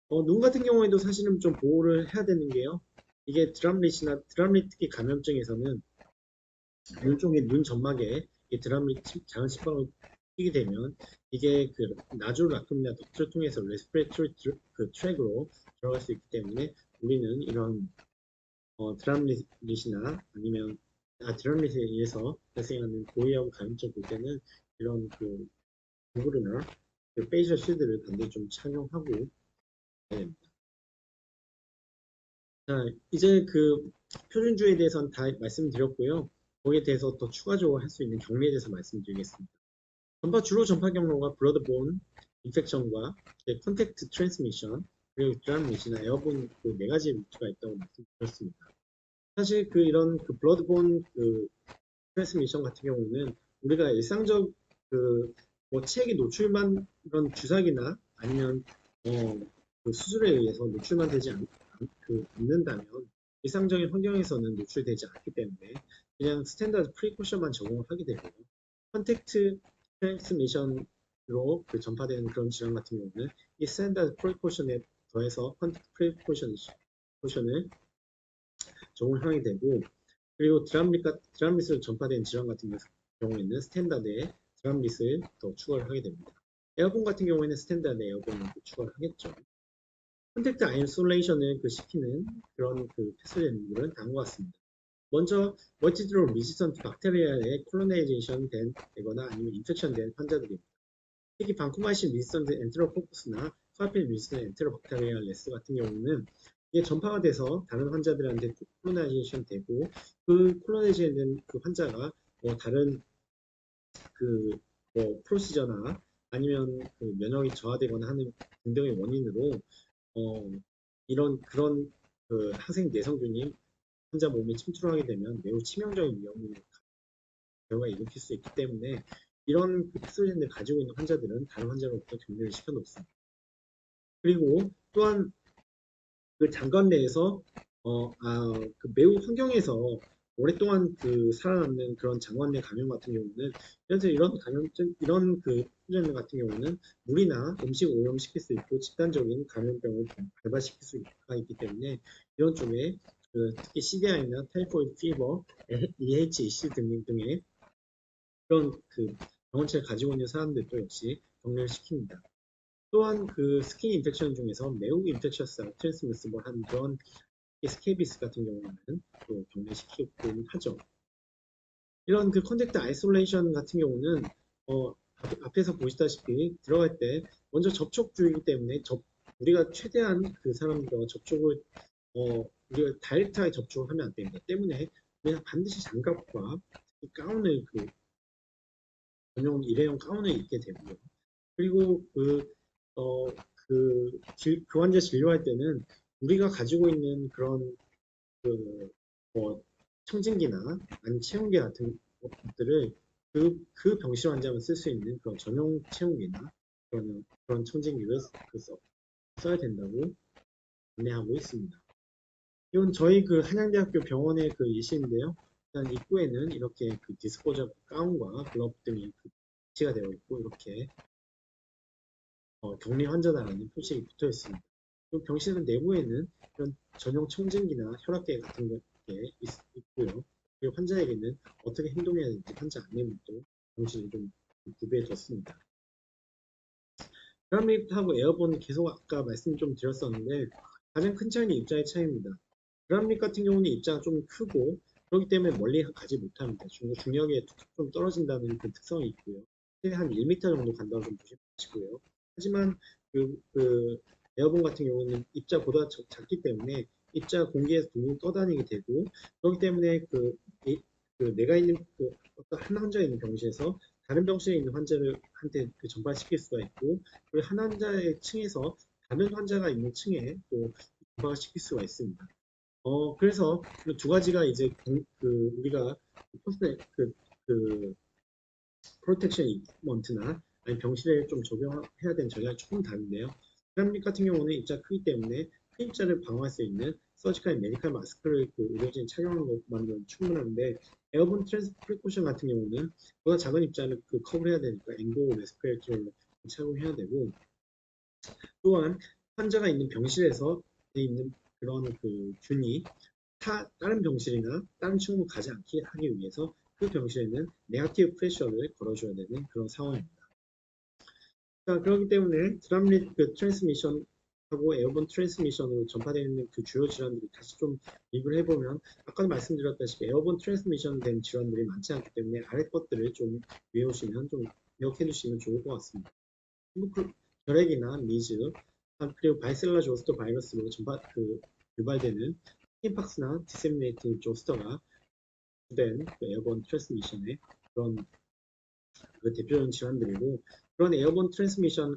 눈 같은 경우에도 사실은 좀 보호를 해야 되는 게요. 이게 드랍릿 특히 감염증에서는 눈 쪽에 눈 점막에 이 드랍릿 작은 침방울 끼게 되면 이게 그 나주 라큼이나 덕트를 통해서 레스피레이터리 그 트랙으로 들어갈 수 있기 때문에 우리는 이런 드럼릿이나 아니면 드럼릿에 의해서 발생하는 고위험 감염증 볼 때는 이런 그 구브르나 그 페이셜 실드를 반드시 좀 착용하고 해야 됩니다. 자, 이제 그 표준주에 대해서는 다 말씀드렸고요. 거기에 대해서 더 추가적으로 할 수 있는 경로에 대해서 말씀드리겠습니다. 주로 전파 경로가 블러드본 인펙션과 컨택트 트랜스미션 그리고 드럼릿이나 에어본 그 네 가지 루트가 있다고 말씀드렸습니다. 사실 그 이런 그 블러드본 그 트랜스미션 같은 경우는 우리가 일상적 그뭐 체액에 노출만 이런 주사기나 아니면 그 수술에 의해서 노출만 되지 않는다면 일상적인 환경에서는 노출되지 않기 때문에 그냥 스탠다드 프리코션만 적용을 하게 되고요. 컨택트 트랜스미션으로 그 전파되는 그런 질환 같은 경우는 이 스탠다드 프리코션에 더해서 컨택트 프리코션을 적용을 하게 되고 그리고 드럼릿으로 전파된 질환 같은 경우에는 스탠다드에 드럼릿을 더 추가를 하게 됩니다. 에어본 같은 경우에는 스탠다드 에어본을 추가를 하겠죠. 컨택트 아이솔레이션을 시키는 그런 그 패스제들은 다음과 같습니다. 먼저 멀티드롭 리지스턴트 박테리아에 콜로나이제이션 되거나 아니면 인펙션 된 환자들입니다. 특히 방코마이신 리지스턴트 엔테로코쿠스나 카페인 리지스턴트 엔테로박테리알레스 같은 경우는 이게 전파가 돼서 다른 환자들한테 콜로나이제이션 되고 그 콜로나이제이션 된 그 환자가 다른 그 프로시저나 아니면 그 면역이 저하되거나 하는 등등의 원인으로 이런 그런 그 항생 내성균이 환자 몸에 침투하게 되면 매우 치명적인 위험을 결과가 일으킬 수 있기 때문에 이런 그 패스젠을 가지고 있는 환자들은 다른 환자로부터 격리를 시켜놓습니다. 그리고 또한 그 장관 내에서 그 매우 환경에서 오랫동안 그 살아남는 그런 장관 내 감염 같은 경우는 그래서 이런 감염증 이런 그 표현들 같은 경우는 물이나 음식 오염시킬 수 있고 집단적인 감염병을 발발시킬 수가 있기 때문에 이런 쪽에 그 특히 CDI나 타이포이드 피버, EHEC 등의 그런 그 병원체를 가지고 있는 사람들도 역시 격리를 시킵니다. 또한 그 스킨 인펙션 중에서 매우 인펙셔스하고 트랜스미시블한 그런 스케이비스 같은 경우는 또 격리시키곤 하죠. 이런 그 컨택트 아이솔레이션 같은 경우는 앞에서 보시다시피 들어갈 때 먼저 접촉주의이기 때문에 우리가 최대한 그 사람들과 접촉을 우리가 다이렉트하게 접촉을 하면 안 됩니다. 때문에 우리가 반드시 장갑과 가운을 전용 일회용 가운을 입게 되고요. 그리고 그 환자 진료할 때는 우리가 가지고 있는 그런 청진기나 아니면 체온계 같은 것들을 그 병실 환자만 쓸 수 있는 그런 전용 체온기나 그런 청진기를 써야 된다고 안내하고 있습니다. 이건 저희 그 한양대학교 병원의 그 예시인데요. 일단 입구에는 이렇게 그 디스포저 가운과 글러브 등이 배치가 되어 있고 이렇게 격리 환자다라는 표식이 붙어 있습니다. 그리고 병실 내부에는 이런 전용 청진기나 혈압계 같은 게 있고요. 그리고 환자에게는 어떻게 행동해야 될지 환자 안내문도 병실에 좀 구비해 뒀습니다. 드럼릿하고 에어본은 계속 아까 말씀 좀 드렸었는데 가장 큰 차이는 입자의 차이입니다. 드럼릿 같은 경우는 입자가 좀 크고 그렇기 때문에 멀리 가지 못합니다. 중력에 좀 떨어진다는 그 특성이 있고요. 한 1m 정도 간다고 좀 보시고요. 하지만 그 에어본 같은 경우는 입자보다 작기 때문에 입자 공기에서 둥둥 떠다니게 되고 그렇기 때문에 내가 있는 어떤 한 환자가 있는 병실에서 다른 병실에 있는 환자한테 전파시킬 수가 있고 그리고 한 환자의 층에서 다른 환자가 있는 층에 또 전파시킬 수가 있습니다. 그래서 두 가지가 이제 우리가 퍼스널 프로텍션 이퀴먼트나 아니 병실에 좀 적용해야 되는 전략이 조금 다른데요. 드럼릿 같은 경우는 입자가 크기 때문에 큰 입자를 방어할 수 있는 서지컬 메디컬 마스크를 의료진이 착용하는 것만으로는 충분한데 에어본 트랜스 프리코션 같은 경우는 보다 작은 입자를 커버해야 되니까 엔고 레스피레이터를 착용해야 되고 또한 환자가 있는 병실에서 있는 그런 균이 다른 병실이나 다른 층으로 가지 않게 하기 위해서 그 병실에는 네거티브 프레셔를 걸어줘야 되는 그런 상황입니다. 자, 그렇기 때문에 드랍릿 그 트랜스미션하고 에어본 트랜스미션으로 전파되는 그 주요 질환들을 다시 좀 리뷰를 해보면 아까도 말씀드렸다시피 에어본 트랜스미션 된 질환들이 많지 않기 때문에 아래 것들을 좀 외우시면 좀 기억해 두시면 좋을 것 같습니다. 결핵이나 미즈, 그리고 바이셀라 조스터 바이러스로 유발되는 킴팍스나 디세미네이팅 조스터가 주된 에어본 트랜스미션의 그런 대표적인 질환들이고 그런 에어본 트랜스미션에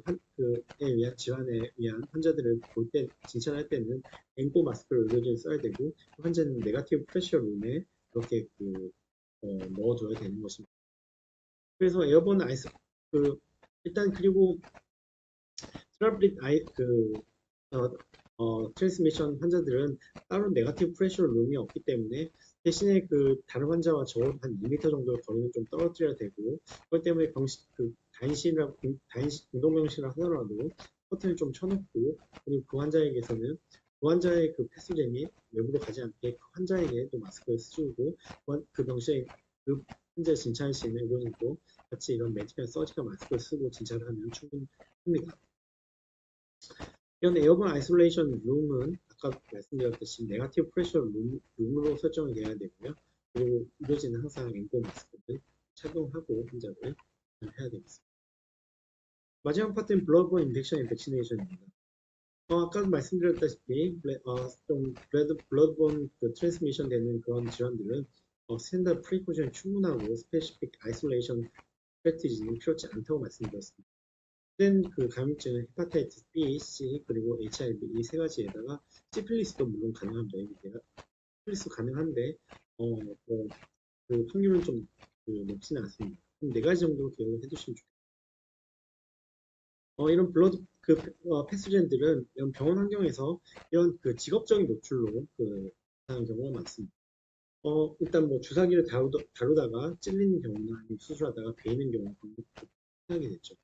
의한 질환에 의한 환자들을 볼 때 진찰할 때는 앵꼬 마스크를 의료진이 써야 되고 환자는 네거티브 프레셔 룸에 이렇게 넣어줘야 되는 것입니다. 그래서 에어본 아이스 일단 그리고 트러블릿 트랜스미션 환자들은 따로 네거티브 프레셔 룸이 없기 때문에 대신에 다른 환자와 적어도 한 2m 정도의 거리는 좀 떨어뜨려야 되고 그렇기 때문에 공동병실이라 하더라도 커튼을 좀 쳐놓고 그리고 그 환자에게서는 그 환자의 패소젠이 외부로 가지 않게 그 환자에게 또 마스크를 쓰고 그 병실에 그 환자 진찰할 수 있는 의료진도 같이 이런 메디컬 서지컬 마스크를 쓰고 진찰을 하면 충분합니다. 이런 에어본 아이솔레이션 룸은 아까 말씀드렸듯이 네거티브 프레셔 룸으로 설정이 돼야 되고요. 그리고 의료진은 항상 앵꼬 마스크를 착용하고 환자를 해야 되겠습니다. 마지막 파트는 블러드본 인펙션 앤 백시네이션입니다. 아까도 말씀드렸다시피 블러드본 트랜스미션 되는 그런 질환들은 스탠다드 프리코션이 충분하고 스페시픽 아이솔레이션 스트래티지는 필요치 않다고 말씀드렸습니다. 감염증은 헤파타이티스 B, C, 그리고 HIV 이 세 가지에다가 시필리스도 물론 가능합니다. 시필리스 가능한데 그 확률은 좀 높지는 않습니다. 그럼 네 가지 정도 기억을 해두시면 좋겠습니다. 이런 블러드 패스젠들은 이런 병원 환경에서 이런 직업적인 노출로 나타나는 경우가 많습니다. 일단 주사기를 다루다가 찔리는 경우나 아니면 수술하다가 베이는 경우가 흔하게 됐죠.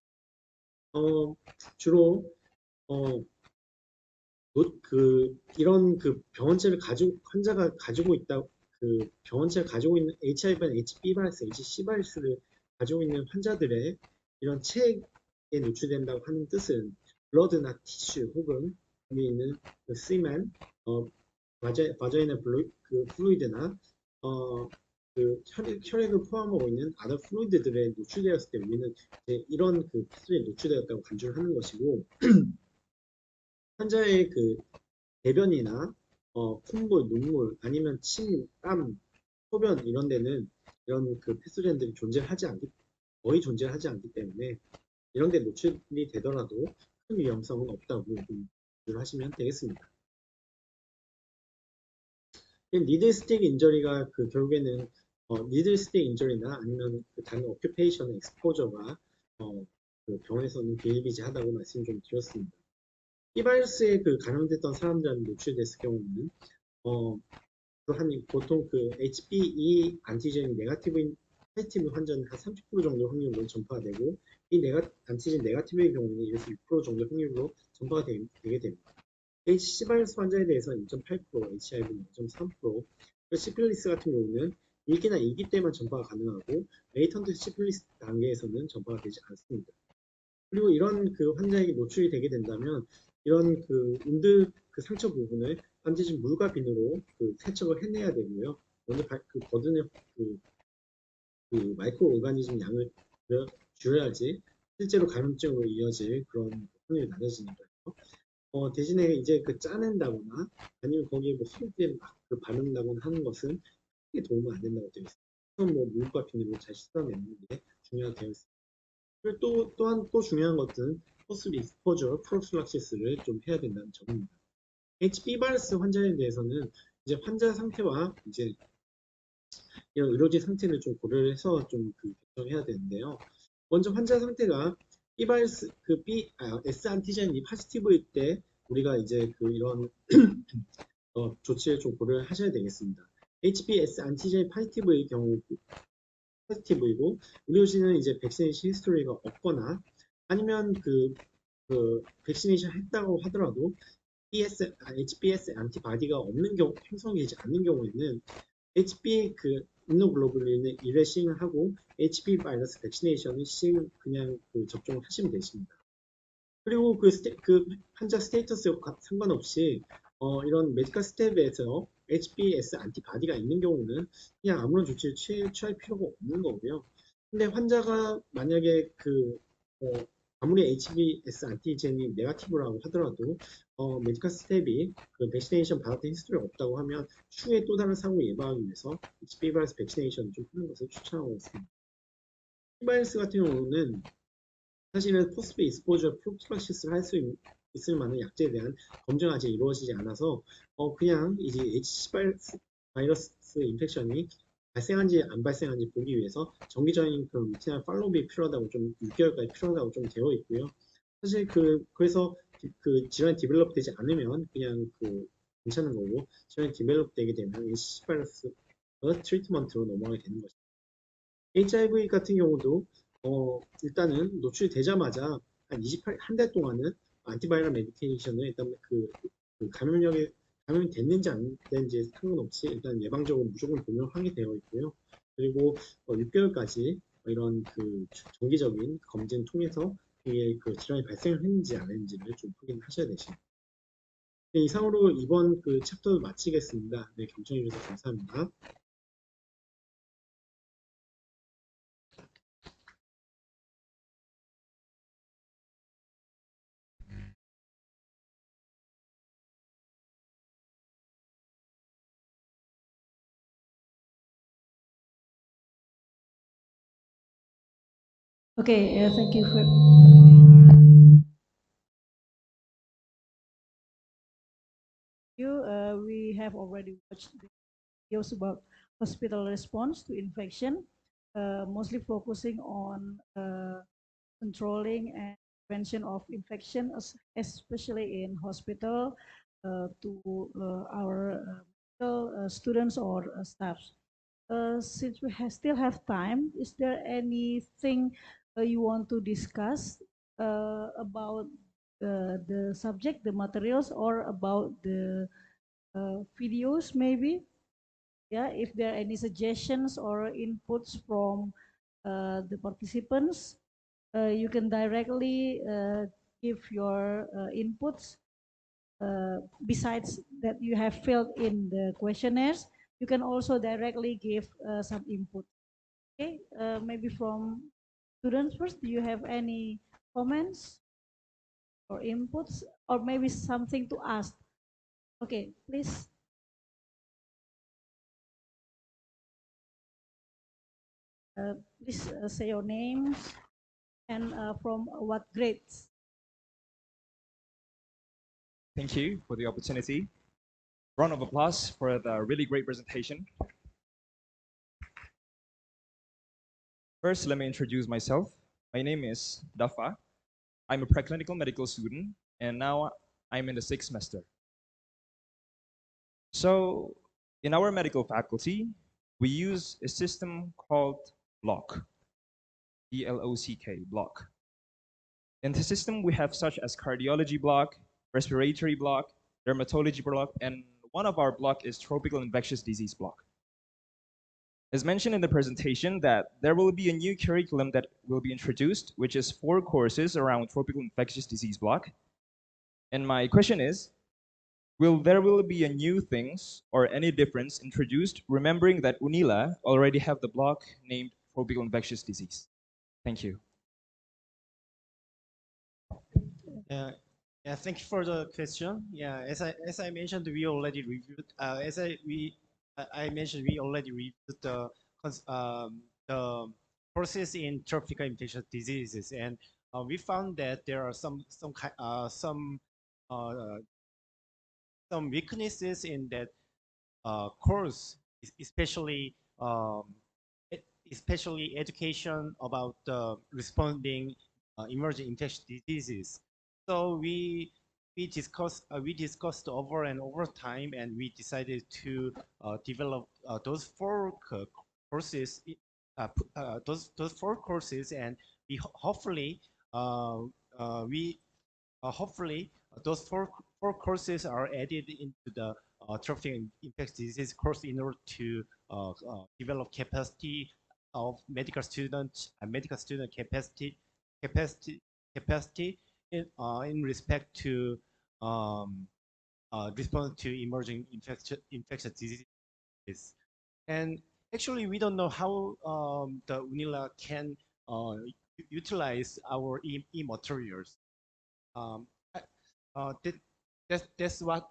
주로 이런 병원체를 환자가 가지고 있다, 병원체가 가지고 있는 HIV나 HB 바이러스, HC 바이러스를 가지고 있는 환자들의 이런 체액에 노출된다고 하는 뜻은 블러드나 티슈 혹은 여기 있는 시멘, 바자이나 플루이드나 혈액을 포함하고 있는 아더 플루이드들에 노출되었을 때 우리는 이런 패스에 노출되었다고 간주를 하는 것이고 환자의 대변이나 콧물, 눈물, 아니면 침, 땀, 소변 이런 데는 이런 패스젠들이 거의 존재하지 않기 때문에 이런 데 노출이 되더라도 큰 위험성은 없다고 공유를 하시면 되겠습니다. 니들 스틱 인저리가 결국에는 니들 스틱 인저리나 아니면 다른 오큐페이션 엑스포저가 병원에서는 비일비재하다고 말씀 좀 드렸습니다. 이 바이러스에 감염됐던 사람들한테 노출됐을 경우는 보통 HBE 안티젠 네거티브인 포지티브 환자는 한 30% 정도 확률로 전파가 되고 이 안티젠 네거티브의 경우는 1에서 6% 정도 확률로 전파가 되게 됩니다. HC 바이러스 환자에 대해서는 2.8%, HIV는 2.3%, 시필리스 같은 경우는 1기나 2기 때만 전파가 가능하고 레이턴트 시필리스 단계에서는 전파가 되지 않습니다. 그리고 이런 환자에게 노출이 되게 된다면 이런 운드 상처 부분을 반드시 물과 비누로 세척을 해내야 되고요. 먼저 버드는 마이크로 오르가니즘 양을 줄여야지 실제로 감염증으로 이어질 그런 확률이 낮아지니까요. 대신에 이제 짜낸다거나 아니면 거기에 소금기를 막 바른다거나 하는 것은 크게 도움은 안 된다고 되어 있습니다. 우선 물과 비누로 잘 씻어내는 게 중요하게 되어 있습니다. 그리고 또한 중요한 것은 포스 익스포저 프로필락시스를 좀 해야 된다는 점입니다. HB 바이러스 환자에 대해서는 이제 환자 상태와 이제 이런 의료진 상태를 좀 고려를 해서 좀 결정해야 되는데요. 먼저 환자 상태가 B 바이러스 S 안티젠이 포지티브일 때 우리가 이제 이런 조치를 좀 고려를 하셔야 되겠습니다. HBS 안티젠 포지티브의 경우 포지티브이고 의료진은 이제 백신네이션 히스토리가 없거나 아니면 백신네이션 했다고 하더라도 HBS 안티바디가 없는 경우 형성되지 않는 경우에는 HB 임무글로불린을 1회 시행을 하고 HB 바이러스 백신네이션을 그냥 접종을 하시면 되십니다. 그리고 그 환자 스테이터스와 상관없이 이런 메디컬 스텝에서 HBs 안티바디가 있는 경우는 그냥 아무런 조치를 취할 필요가 없는 거고요. 근데 환자가 만약에 아무리 HBs 안티젠이 네거티브라고 하더라도 메디컬 스텝이 그 백시네이션 받았던 히스토리가 없다고 하면 추후에 또 다른 사고 예방하기 위해서 HB 바이러스 백시네이션을 좀 하는 것을 추천하고 있습니다. 바이러스 같은 경우는 사실은 포스피 익스포저 프로필락시스를 할 수 있을 만한 약제에 대한 검증이 아직 이루어지지 않아서 그냥 이제 바이러스 인펙션이 발생한지 안 발생한지 보기 위해서 정기적인 그런 루틴한 팔로우업이 필요하다고 좀 6개월까지 필요하다고 좀 되어 있고요. 사실 그래서 그 질환이 디벨롭 되지 않으면 그냥 괜찮은 거고 질환이 디벨롭 되게 되면 바이러스 트리트먼트로 넘어가게 되는 것입니다. HIV 같은 경우도 일단은 노출되자마자 한 28, 한 달 동안은 안티바이럴 메디케이션을 일단 감염이 됐는지 안 됐는지 상관없이 일단 예방적으로 무조건 복용하게 되어 있고요. 그리고 6개월까지 이런 정기적인 검진 통해서 이게 질환이 발생했는지 안 했는지를 좀 확인하셔야 되십니다. 네, 이상으로 이번 챕터를 마치겠습니다. 네, 경청해 주셔서 감사합니다. Okay, thank you for. We have already watched videos about hospital response to infection, mostly focusing on controlling and prevention of infection, especially in hospital to our medical students or staffs. Since we still have time, is there anything you want to discuss about the subject, the materials, or about the videos maybe? Yeah, if there are any suggestions or inputs from the participants, you can directly give your inputs. Besides that you have filled in the questionnaires, you can also directly give some input. Okay, maybe from students first, do you have any comments or inputs or maybe something to ask? Okay, please. Please say your names and from what grades. Thank you for the opportunity. Round of applause for the really great presentation. First, let me introduce myself. My name is Dafa. I'm a preclinical medical student, and now I'm in the 6th semester. So, in our medical faculty, we use a system called BLOCK, B-L-O-C-K, BLOCK. In the system, we have such as cardiology block, respiratory block, dermatology block, and one of our block is tropical infectious disease block. As mentioned in the presentation that there will be a new curriculum that will be introduced, which is 4 courses around tropical infectious disease block. And my question is, will there be a new things or any difference introduced, remembering that UNILA already have the block named tropical infectious disease? Thank you. Yeah, thank you for the question. Yeah, as I mentioned, we already reviewed. I mentioned we already reviewed the process in tropical infectious diseases, and we found that there are some weaknesses in that course, especially especially education about responding emerging infectious diseases. So we discussed over and over time, and we decided to develop those 4 courses. Those 4 courses, and we hopefully hopefully those four courses are added into the tropical infectious disease course in order to develop capacity of medical student capacity, in respect to respond to emerging infectious diseases. And actually, we don't know how the UNILA can utilize our e-materials. I- that, that's what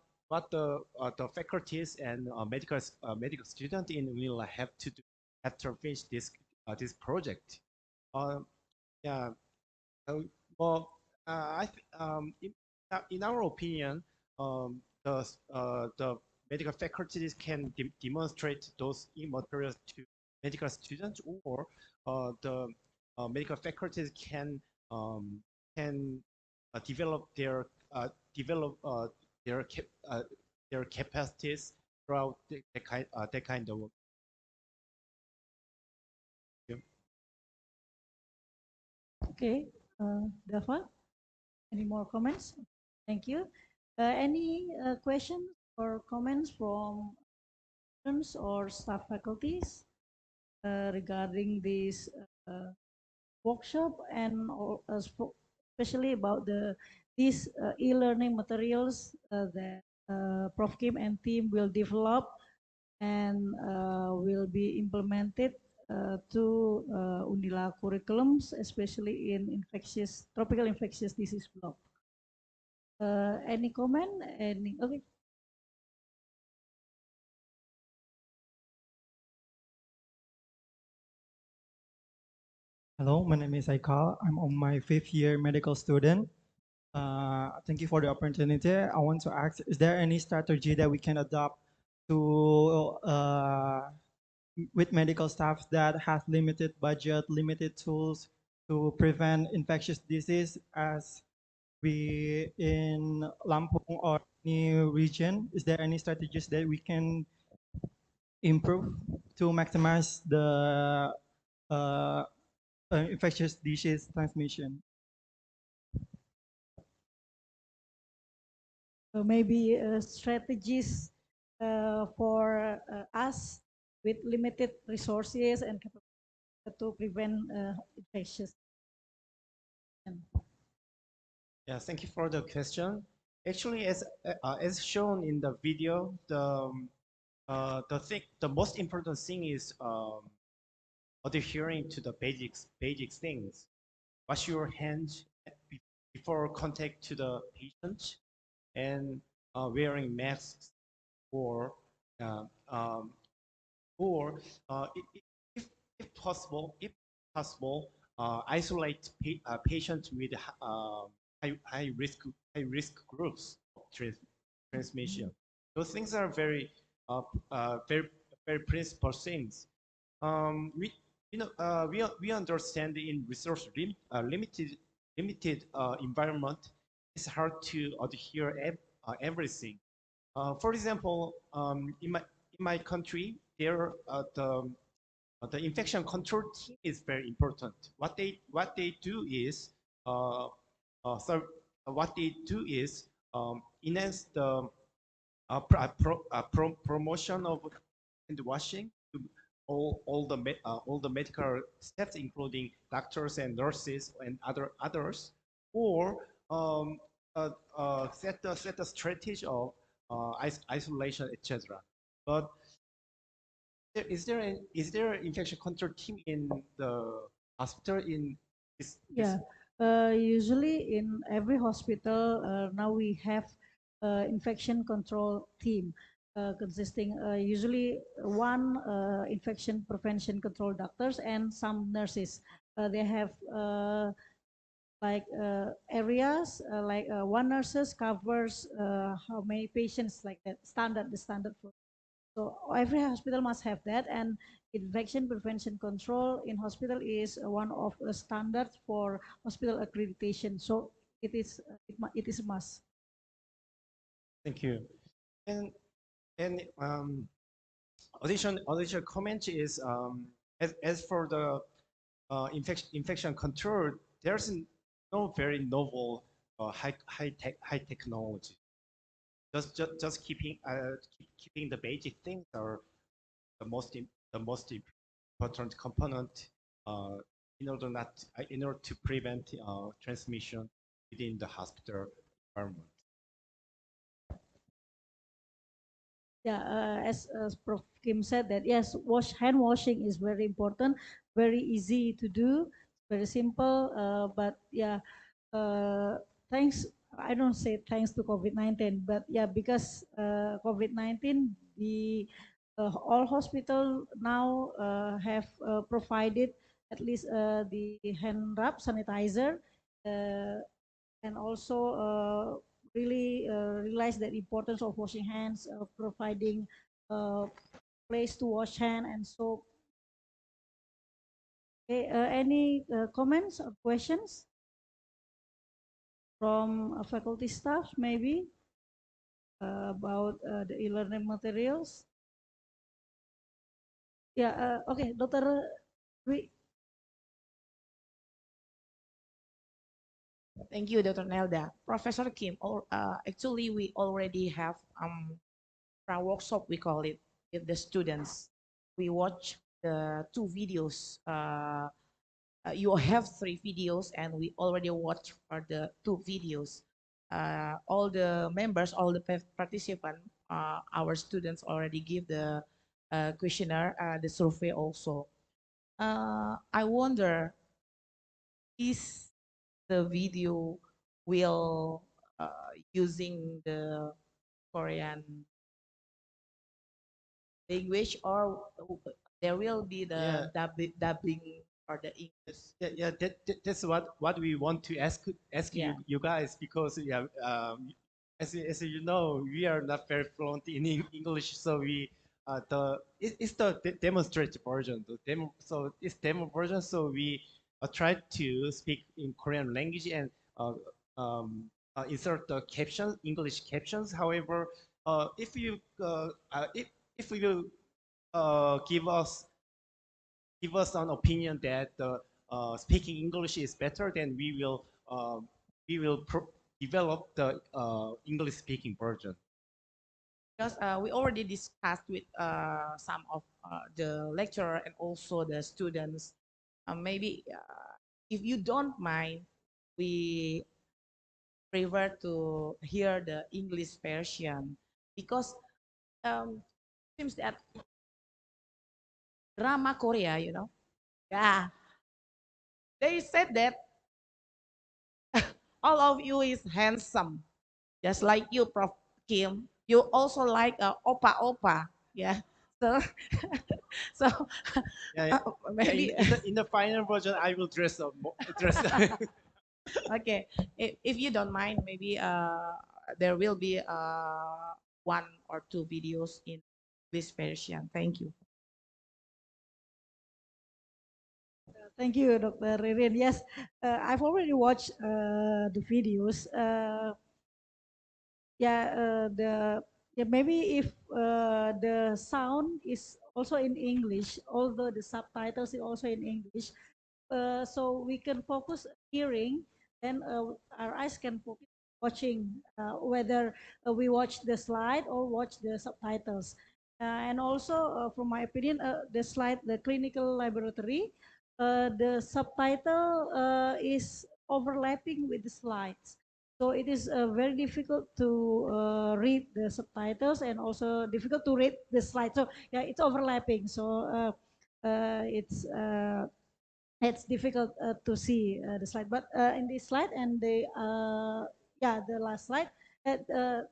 the faculties and medical students in UNILA have to do after finish this project. Yeah, uh, well, in our opinion, the medical faculties can demonstrate those e-materials to medical students, or the medical faculties can develop develop their cap, their capacities throughout that kind of work. Okay, Dava, any more comments? Thank you. Any questions or comments from students or staff faculties regarding this workshop, and especially about these e-learning materials that Prof. Kim and team will develop and will be implemented to UNILA curriculums, especially in tropical infectious disease block. Any comment? Any? Okay. Hello, my name is Aikal. I'm on my 5th year medical student. Thank you for the opportunity. I want to ask, is there any strategy that we can adopt to with medical staff that has limited budget, limited tools to prevent infectious disease, as we in Lampung or any region? Is there any strategies that we can improve to maximize the uh, infectious disease transmission? So maybe strategies for us with limited resources and capacity to prevent infectious. Yeah, thank you for the question. Actually, as shown in the video, the most important thing is adhering to the basic things. Wash your hands before contact to the patient, and wearing masks, or uh, um, or if, if possible, isolate patients with high risk groups of transmission. Those things are uh, very very principal things. We we understand in resource limited environment, it's hard to adhere everything. For example, in my country, the infection control team is very important. What they do is so what they do is enhance the promotion of hand washing to all the medical staff, including doctors and nurses and others, or set a strategy of isolation, etc. But is there an infection control team in the hospital in this? Yeah, usually in every hospital now we have infection control team consisting usually one infection prevention control doctors and some nurses. They have like areas like one nurses covers how many patients, like that standard, the standard for. So every hospital must have that, and infection prevention control in hospital is one of the standards for hospital accreditation. So it is a must. Thank you. And and additional comment is as for the infection control, there's no very novel high technology. Just keeping the basic things are the most important component uh, in order to prevent transmission. within the hospital environment. Yeah, as Prof. Kim said that yes, hand washing is very important, very easy to do, very simple. But yeah, uh, thanks. I don't say thanks to COVID-19, but yeah, because COVID-19, the all hospital now have provided at least the hand rub sanitizer, uh, and also really realize the importance of washing hands, providing uh, place to wash hand and soap. Okay, any comments or questions from faculty staff maybe about the e-learning materials? Yeah, okay, Dr. Dwi. Thank you, Dr. Nelda. Professor Kim, actually, we already have a workshop, we call it, with the students. We watch the two videos. You have three videos, and we already watched for the two videos. All the members, all the participants, our students already give the questionnaire, the survey also. I wonder, is the video will using the Korean language, or there will be Yeah. the dubbing or the English? That's what we want to ask Yeah. you guys, because yeah, as you know, we are not very fluent in English, so we it's the demonstrated version. So it's demo version. So we try to speak in Korean language and insert the captions, English captions. However, if you if you give us an opinion that speaking English is better, then we will develop the English speaking version. Because we already discussed with some of the lecturer and also the students. Maybe if you don't mind, we prefer to hear the English version, because seems that drama Korea, yeah, they said that all of you is handsome, just like you, Prof. Kim. You also like opa opa, yeah. So, so Yeah, maybe in the final version, I will dress up. Dress. okay. If you don't mind, maybe there will be one or two videos in this version. Thank you. Thank you, Dr. Ririn. Yes, I've already watched the videos. Yeah, yeah, maybe if the sound is also in English, although the subtitles is also in English, so we can focus hearing, then our eyes can focus watching, whether we watch the slide or watch the subtitles. And also, from my opinion, the slide, the clinical laboratory, the subtitle is overlapping with the slides. So it is very difficult to read the subtitles and also difficult to read the slide. So yeah, it's overlapping. So it's difficult to see the slide. But in this slide and the yeah, the last slide,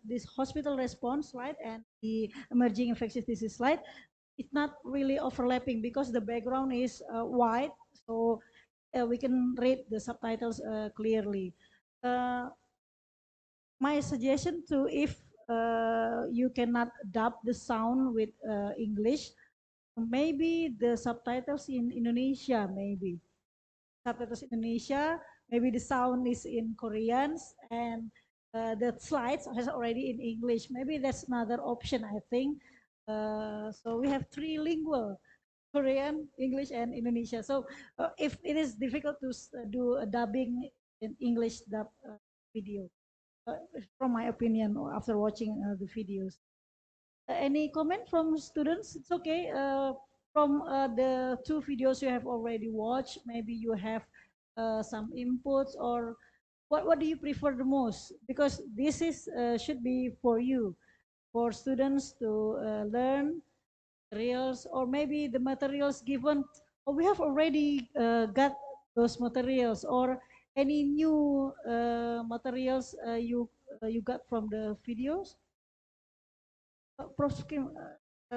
this hospital response slide and the emerging infectious disease slide, it's not really overlapping because the background is white, so we can read the subtitles clearly. Uh, my suggestion to, if you cannot dub the sound with English, maybe the subtitles in Indonesia, maybe subtitles Indonesia, maybe the sound is in Koreans and the slides is already in English. Maybe that's another option, I think. So we have three lingual, Korean, English, and Indonesia. So if it is difficult to do a dubbing in English dub video, from my opinion, after watching the videos. Any comment from students? It's okay. From the two videos you have already watched, maybe you have some inputs or what do you prefer the most? Because this is should be for you, for students to learn materials, or maybe the materials given, or we have already got those materials, or any new materials you got from the videos. Prof. Kim,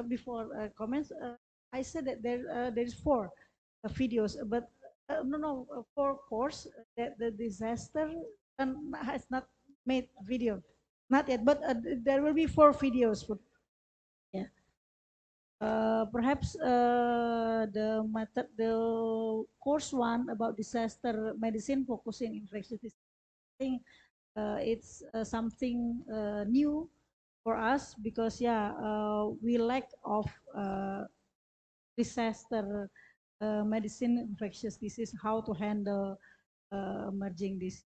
before comments, I said that there is four videos, but no, no, four course that the disaster has not made video, not yet, but there will be four videos. For, yeah, perhaps the course one about disaster medicine focusing infectious disease. I think it's something new for us because yeah, we lack of disaster medicine, infectious disease, how to handle emerging disease.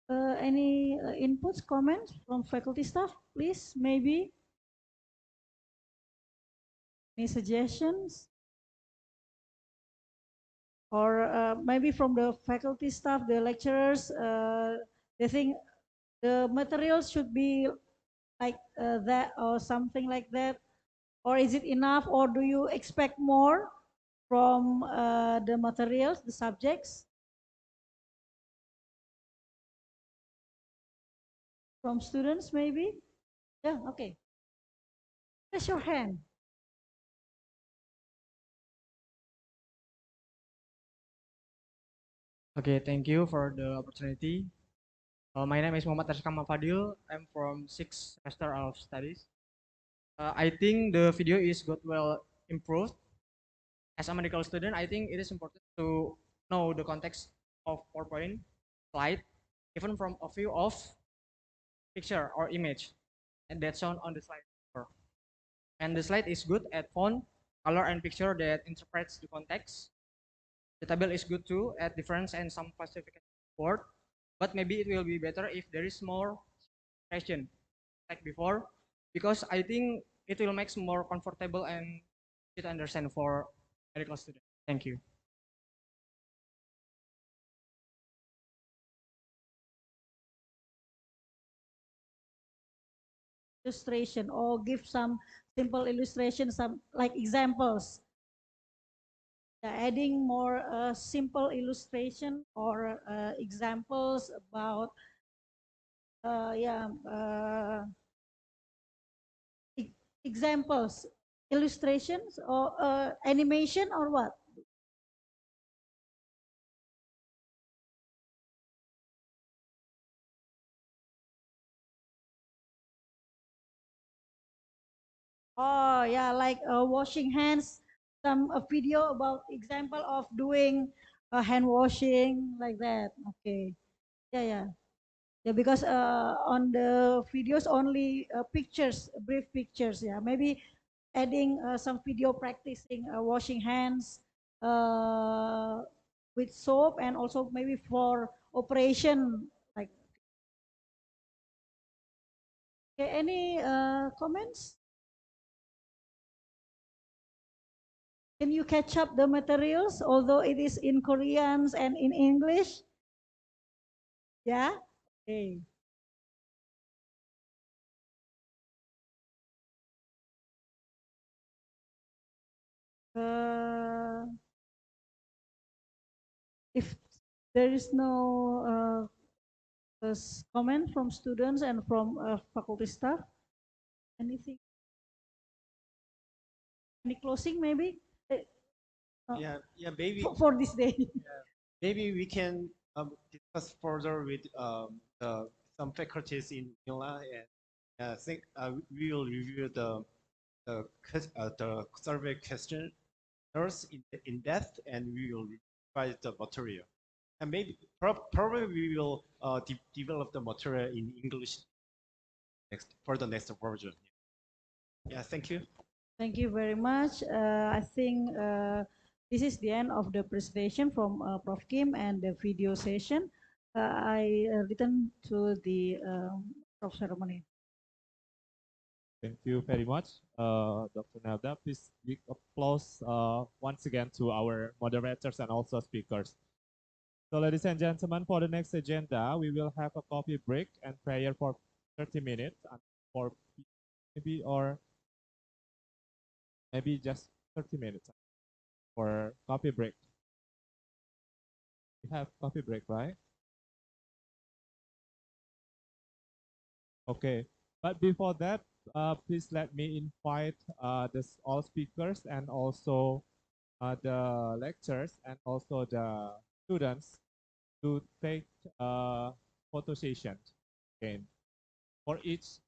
Any inputs, comments from faculty staff, please? Maybe any suggestions, or maybe from the faculty staff, the lecturers, they think the materials should be like that or something like that, or is it enough, or do you expect more from the materials, the subjects? From students, maybe? Yeah, okay. Raise your hand. Okay, thank you for the opportunity. My name is Muhammad Arskam Fadil. I'm from sixth semester of studies. I think the video is got well improved. As a medical student, I think it is important to know the context of PowerPoint slide, even from a view of picture or image, and that's shown on the slide. And the slide is good at font, color, and picture that interprets the context. The table is good too at difference and some classification word, but maybe it will be better if there is more question like before, because I think it will make more comfortable and easy to understand for medical students. Thank you. Illustration, or give some simple illustration, some like examples. Yeah, adding more simple illustration or examples about yeah, examples, illustrations, or animation, or what? Oh yeah, like washing hands. Some a video about example of doing hand washing like that. Okay. Yeah, yeah, yeah. Because on the videos only pictures, brief pictures. Yeah, maybe adding some video practicing washing hands uh, with soap, and also maybe for operation. Like, okay, any comments? Can you catch up the materials, although it is in Koreans and in English? Yeah? Okay. Uh, if there is no comment from students and from faculty staff, anything? Any closing maybe? Yeah, maybe For this day. maybe we can discuss further with some faculties in Manila, and I think we will review the survey questionnaires in depth, and we will revise the material. And maybe probably we will develop the material in English next for the next version. Yeah, thank you. Thank you very much. I think this is the end of the presentation from Prof. Kim and the video session. I return to the Prof. Ceremony. Thank you very much, Dr. Nelda. Please big applause once again to our moderators and also speakers. So ladies and gentlemen, for the next agenda, we will have a coffee break and prayer for 30 minutes and for maybe or maybe just 30 minutes for coffee break. We have coffee break, right? Okay, but before that, please let me invite all speakers and also the lecturers and also the students to take photo session again for each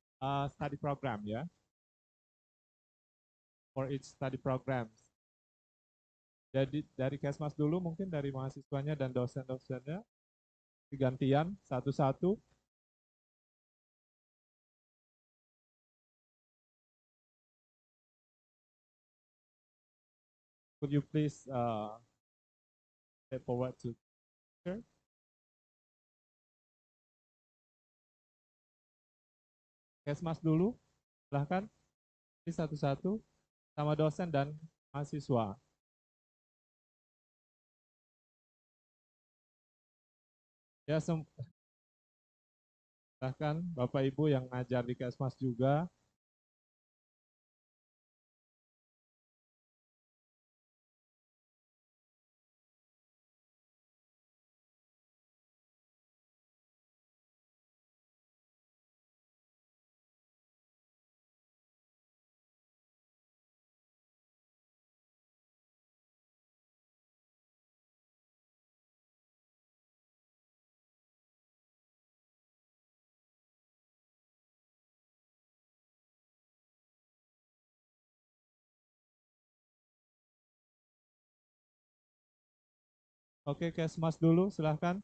study program, ya. For each study programs. Jadi dari Kesmas dulu mungkin dari mahasiswanya dan dosen-dosennya gantian satu-satu. Could you please step forward to here? Kesmas dulu, silahkan. Ini satu-satu sama dosen dan mahasiswa. Ya, silahkan Bapak Ibu yang ngajar di Kesmas juga. Oke, Kesmas dulu, silahkan.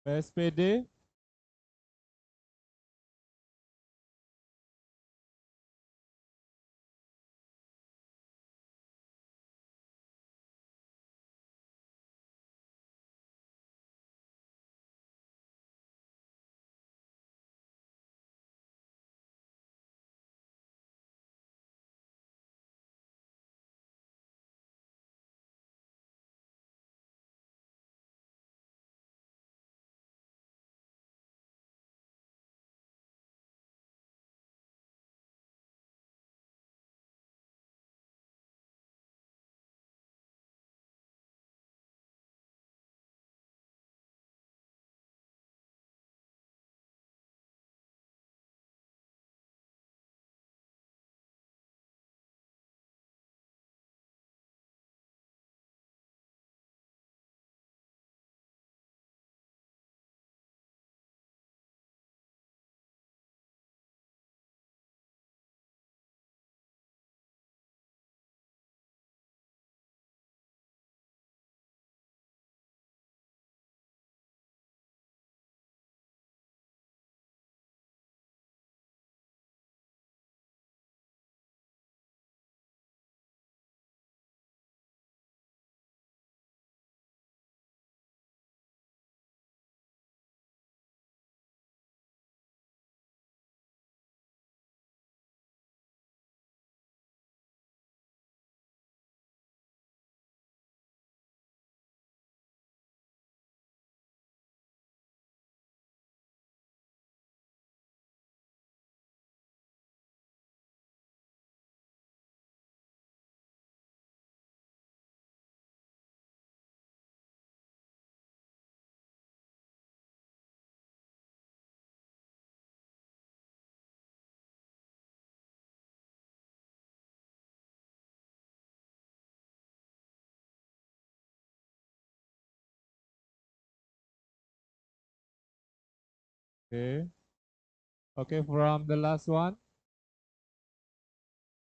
PSPD, Okay. Okay, from the last one,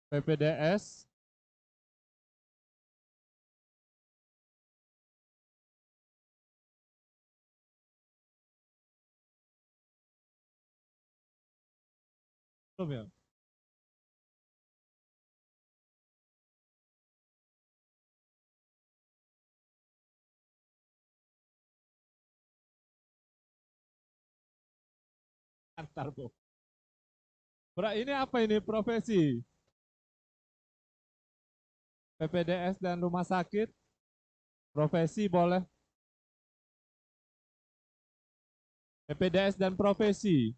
PPDS. Belum ya? Antar, Bu. Ini apa ini profesi? PPDS dan rumah sakit, profesi boleh. PPDS dan profesi.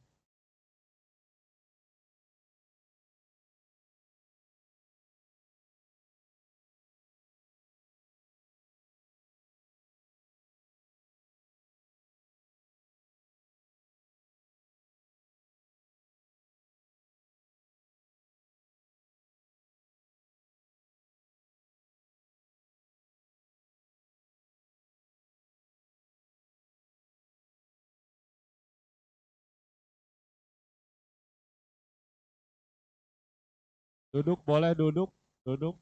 Duduk boleh duduk, duduk.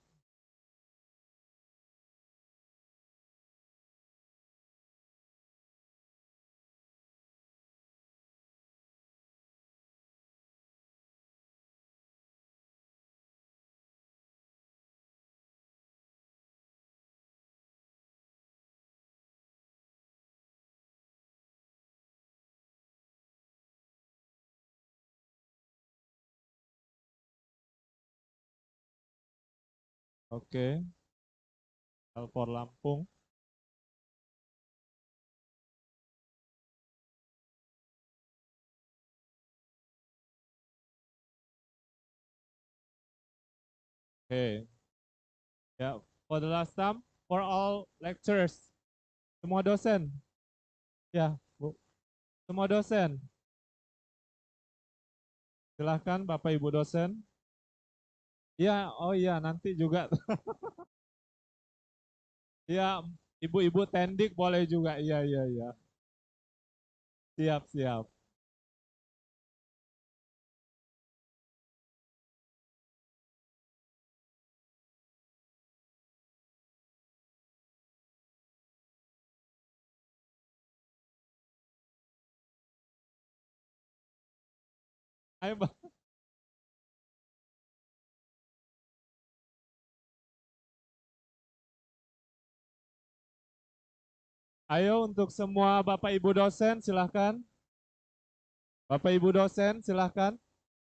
Oke. Alfor Lampung. Oke. Ya, for the last time, for all lecturers, semua dosen. Ya, Bu. Semua dosen. Silahkan Bapak Ibu dosen. Ya, oh iya nanti juga. Ya, Ibu-ibu tendik boleh juga. Iya, iya, iya. Siap, siap. Ayo, ayo untuk semua Bapak Ibu dosen silahkan. Bapak Ibu dosen silahkan.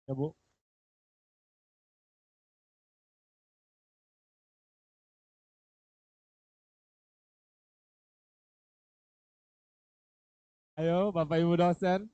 Ya Bu. Ayo Bapak Ibu dosen.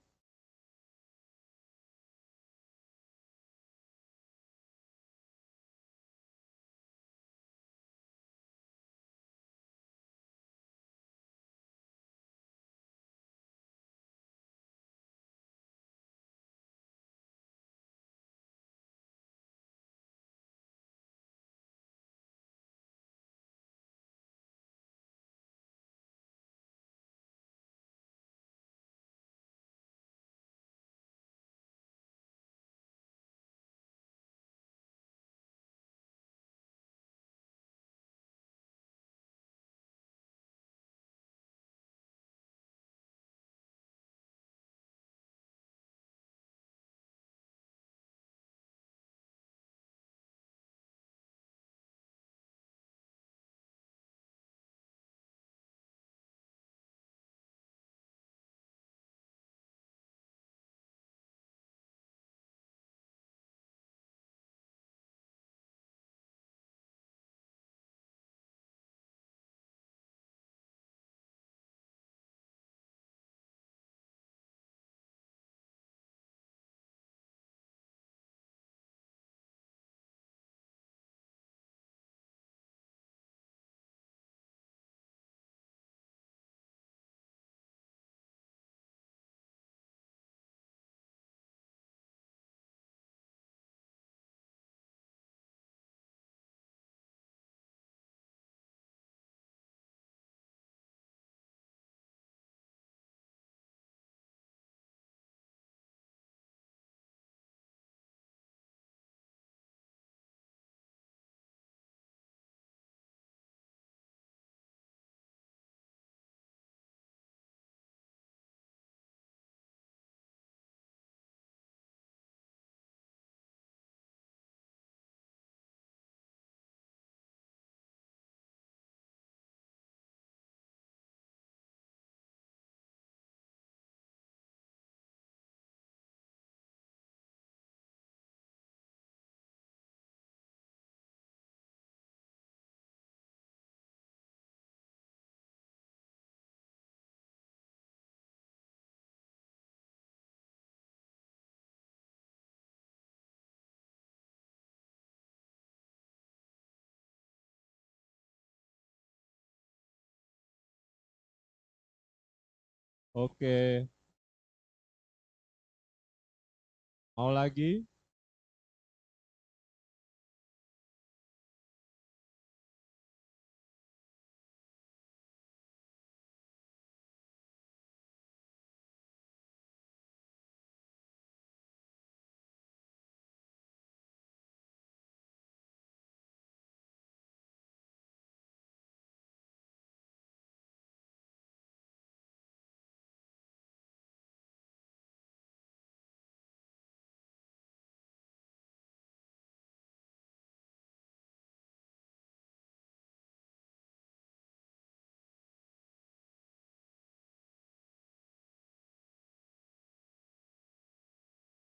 Oke. Mau lagi?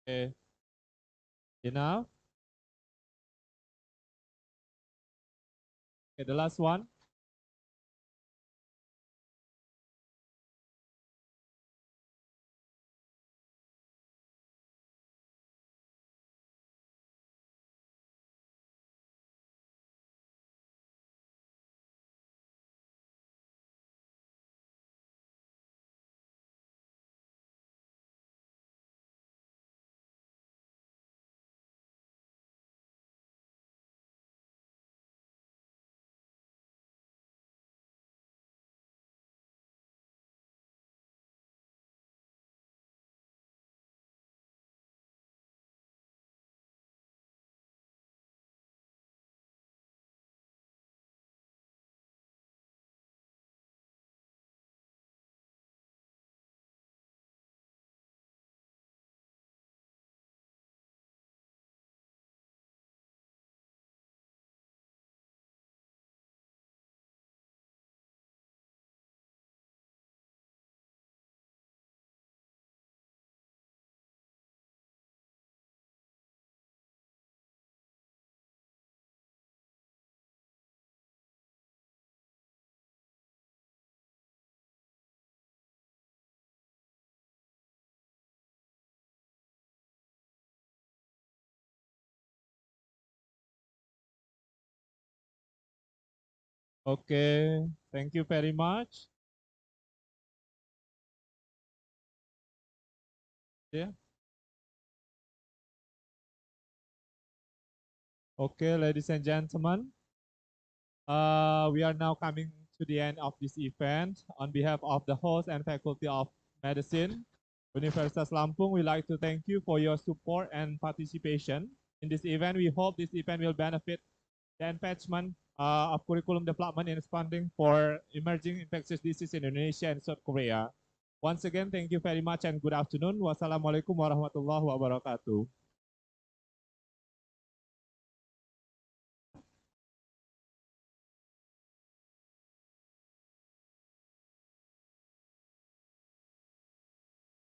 Oke. Enough? Okay, the last one. Okay, thank you very much. Yeah. Okay, ladies and gentlemen, we are now coming to the end of this event. On behalf of the host and Faculty of Medicine, Universitas Lampung, we'd like to thank you for your support and participation in this event. We hope this event will benefit the advancement of curriculum development in funding for emerging infectious disease in Indonesia and South Korea. Once again, thank you very much and good afternoon. Wassalamualaikum warahmatullahi wabarakatuh.